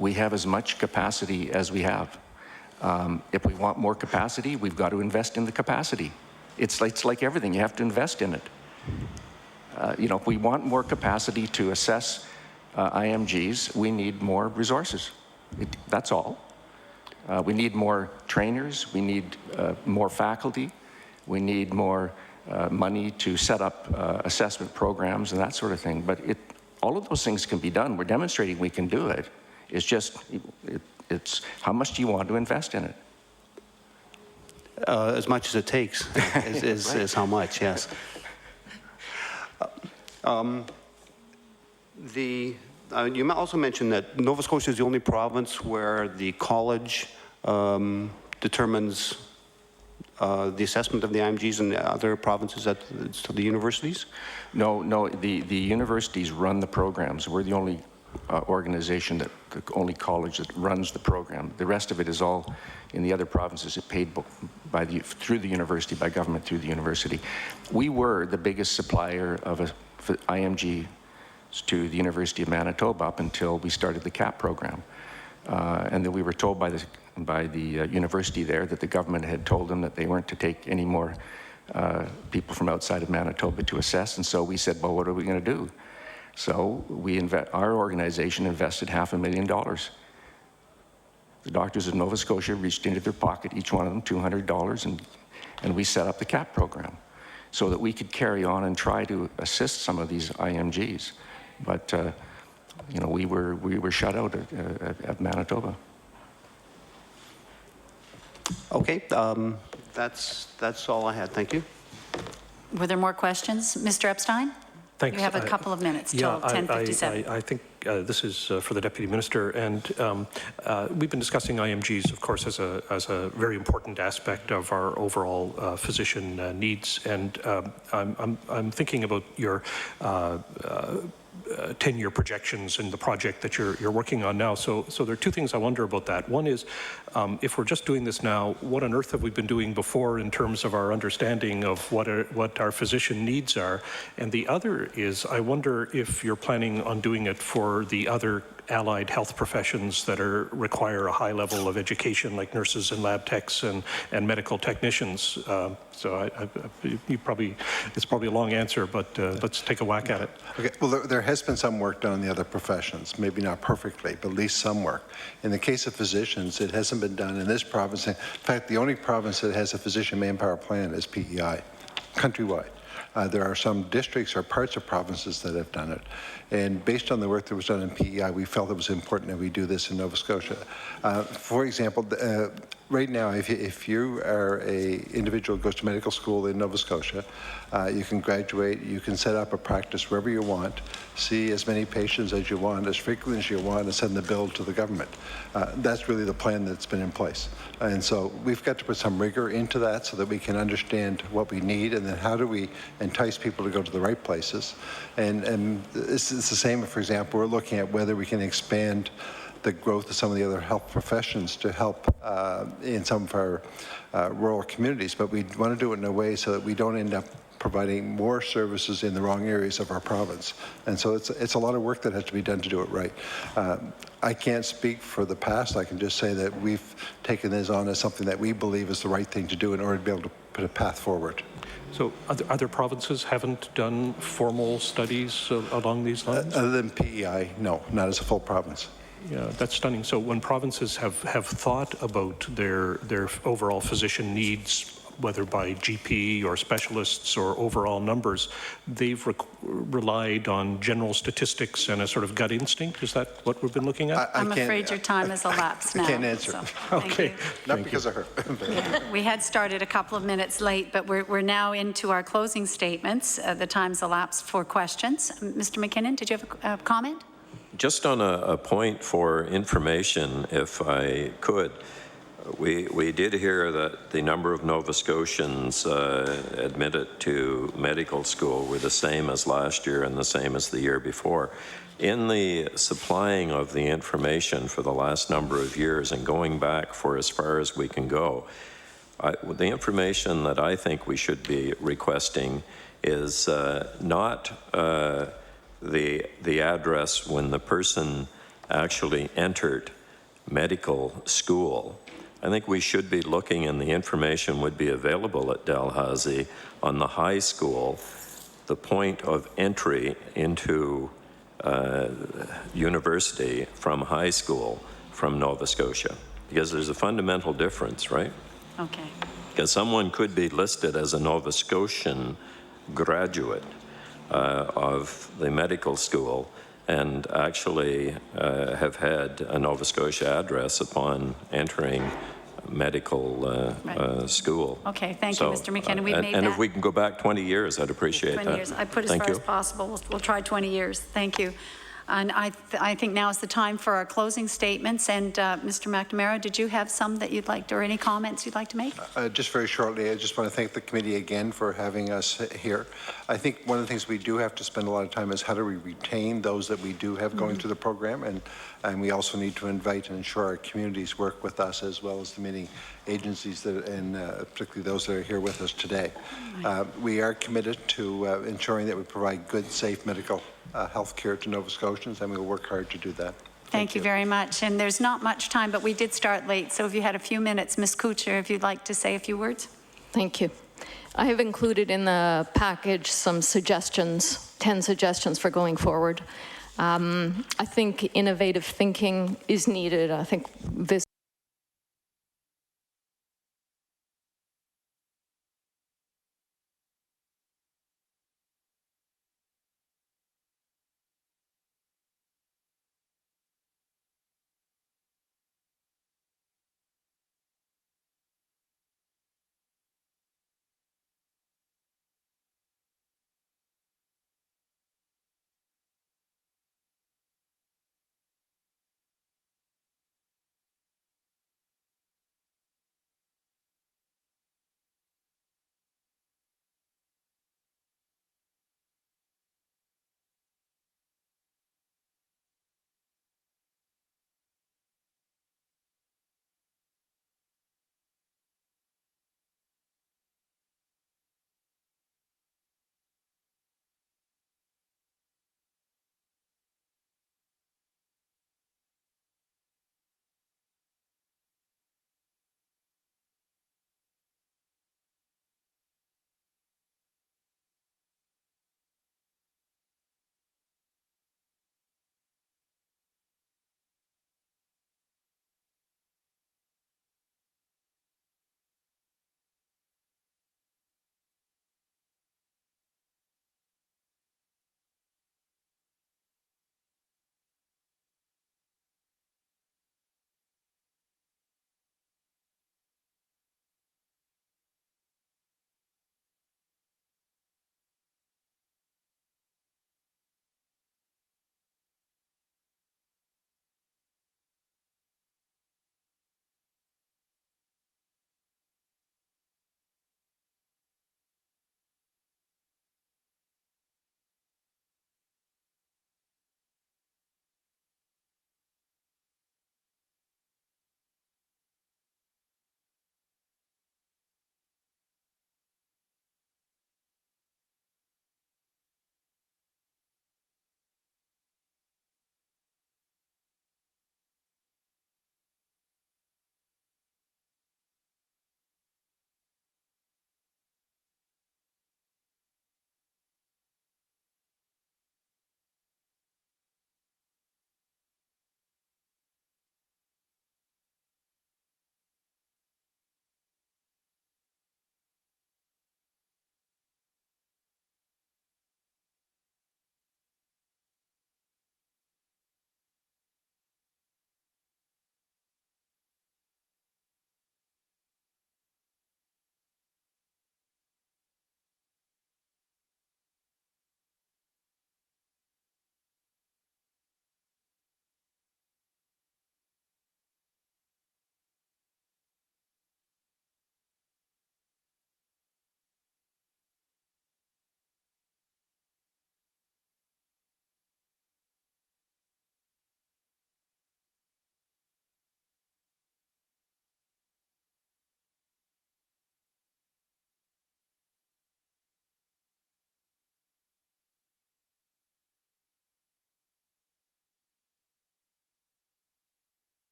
Speaker 11: We have as much capacity as we have. If we want more capacity, we've got to invest in the capacity. It's like everything, you have to invest in it. If we want more capacity to assess IMGs, we need more resources. That's all. We need more trainers, we need more faculty, we need more money to set up assessment programs and that sort of thing. But all of those things can be done. We're demonstrating we can do it. It's just, it's how much do you want to invest in it?
Speaker 4: As much as it takes is how much, yes. You also mentioned that Nova Scotia is the only province where the college determines the assessment of the IMGs, and the other provinces at the universities?
Speaker 11: No, the universities run the programs. We're the only organization, the only college that runs the program. The rest of it is all in the other provinces, paid through the university, by government through the university. We were the biggest supplier of IMG to the University of Manitoba up until we started the CAP program. And then we were told by the university there that the government had told them that they weren't to take any more people from outside of Manitoba to assess. And so we said, well, what are we going to do? So our organization invested $500,000. The doctors of Nova Scotia reached into their pocket, each one of them $200, and we set up the CAP program so that we could carry on and try to assist some of these IMGs. But we were shut out at Manitoba.
Speaker 4: Okay, that's all I had. Thank you.
Speaker 1: Were there more questions? Mr. Epstein?
Speaker 6: Thanks.
Speaker 1: You have a couple of minutes till 10:57.
Speaker 6: I think this is for the Deputy Minister, and we've been discussing IMGs, of course, as a very important aspect of our overall physician needs, and I'm thinking about your 10-year projections in the project that you're working on now. So there are two things I wonder about that. One is, if we're just doing this now, what on earth have we been doing before in terms of our understanding of what our physician needs are? And the other is, I wonder if you're planning on doing it for the other allied health professions that require a high level of education, like nurses and lab techs and medical technicians. It's probably a long answer, but let's take a whack at it.
Speaker 9: Okay. Well, there has been some work done on the other professions, maybe not perfectly, but at least some work. In the case of physicians, it hasn't been done in this province. In fact, the only province that has a physician manpower plan is PEI, countrywide. There are some districts or parts of provinces that have done it. And based on the work that was done in PEI, we felt it was important that we do this in Nova Scotia. For example, right now, if you are an individual who goes to medical school in Nova Scotia, you can graduate, you can set up a practice wherever you want, see as many patients as you want, as frequently as you want, and send the bill to the government. That's really the plan that's been in place. And so we've got to put some rigor into that so that we can understand what we need, and then how do we entice people to go to the right places. And it's the same, for example, we're looking at whether we can expand the growth of some of the other health professions to help in some of our rural communities, but we want to do it in a way so that we don't end up providing more services in the wrong areas of our province. And so it's a lot of work that has to be done to do it right. I can't speak for the past. I can just say that we've taken this on as something that we believe is the right thing to do in order to be able to put a path forward.
Speaker 6: So other provinces haven't done formal studies along these lines?
Speaker 9: Other than PEI, no, not as a full province.
Speaker 6: Yeah, that's stunning. So when provinces have thought about their overall physician needs, whether by GP or specialists or overall numbers, they've relied on general statistics and a sort of gut instinct. Is that what we've been looking at?
Speaker 1: I'm afraid your time has elapsed now.
Speaker 9: I can't answer.
Speaker 1: So,
Speaker 6: okay.
Speaker 9: Not because of her.
Speaker 1: Yeah, we had started a couple of minutes late, but we're now into our closing statements. The time's elapsed for questions. Mr. McKinnon, did you have a comment?
Speaker 5: Just on a point for information, if I could, we did hear that the number of Nova Scotians admitted to medical school were the same as last year and the same as the year before. In the supplying of the information for the last number of years and going back for as far as we can go, the information that I think we should be requesting is not the address when the person actually entered medical school. I think we should be looking, and the information would be available at Dalhousie on the high school, the point of entry into university from high school from Nova Scotia, because there's a fundamental difference, right?
Speaker 1: Okay.
Speaker 5: Because someone could be listed as a Nova Scotian graduate of the medical school and actually have had a Nova Scotia address upon entering medical school.
Speaker 1: Okay, thank you, Mr. McKinnon. We've made
Speaker 5: and
Speaker 1: that.
Speaker 5: if we can go back 20 years, I'd appreciate
Speaker 1: 20
Speaker 5: that.
Speaker 1: years. I put as
Speaker 5: Thank
Speaker 1: far
Speaker 5: you.
Speaker 1: as possible. We'll try 20 years. Thank you. And I think now is the time for our closing statements. And Mr. McNamara, did you have some that you'd like to, or any comments you'd like to make?
Speaker 9: Just very shortly, I just want to thank the committee again for having us here. I think one of the things we do have to spend a lot of time is how do we retain those that we do have going through the program, and we also need to invite and ensure our communities work with us as well as the many agencies that, and particularly those that are here with us today. We are committed to ensuring that we provide good, safe medical health care to Nova Scotians, and we will work hard to do that.
Speaker 1: Thank you very much. And there's not much time, but we did start late. So if you had a few minutes, Ms. Kuchar, if you'd like to say a few words.
Speaker 10: Thank you. I have included in the package some suggestions, 10 suggestions for going forward. I think innovative thinking is needed. I think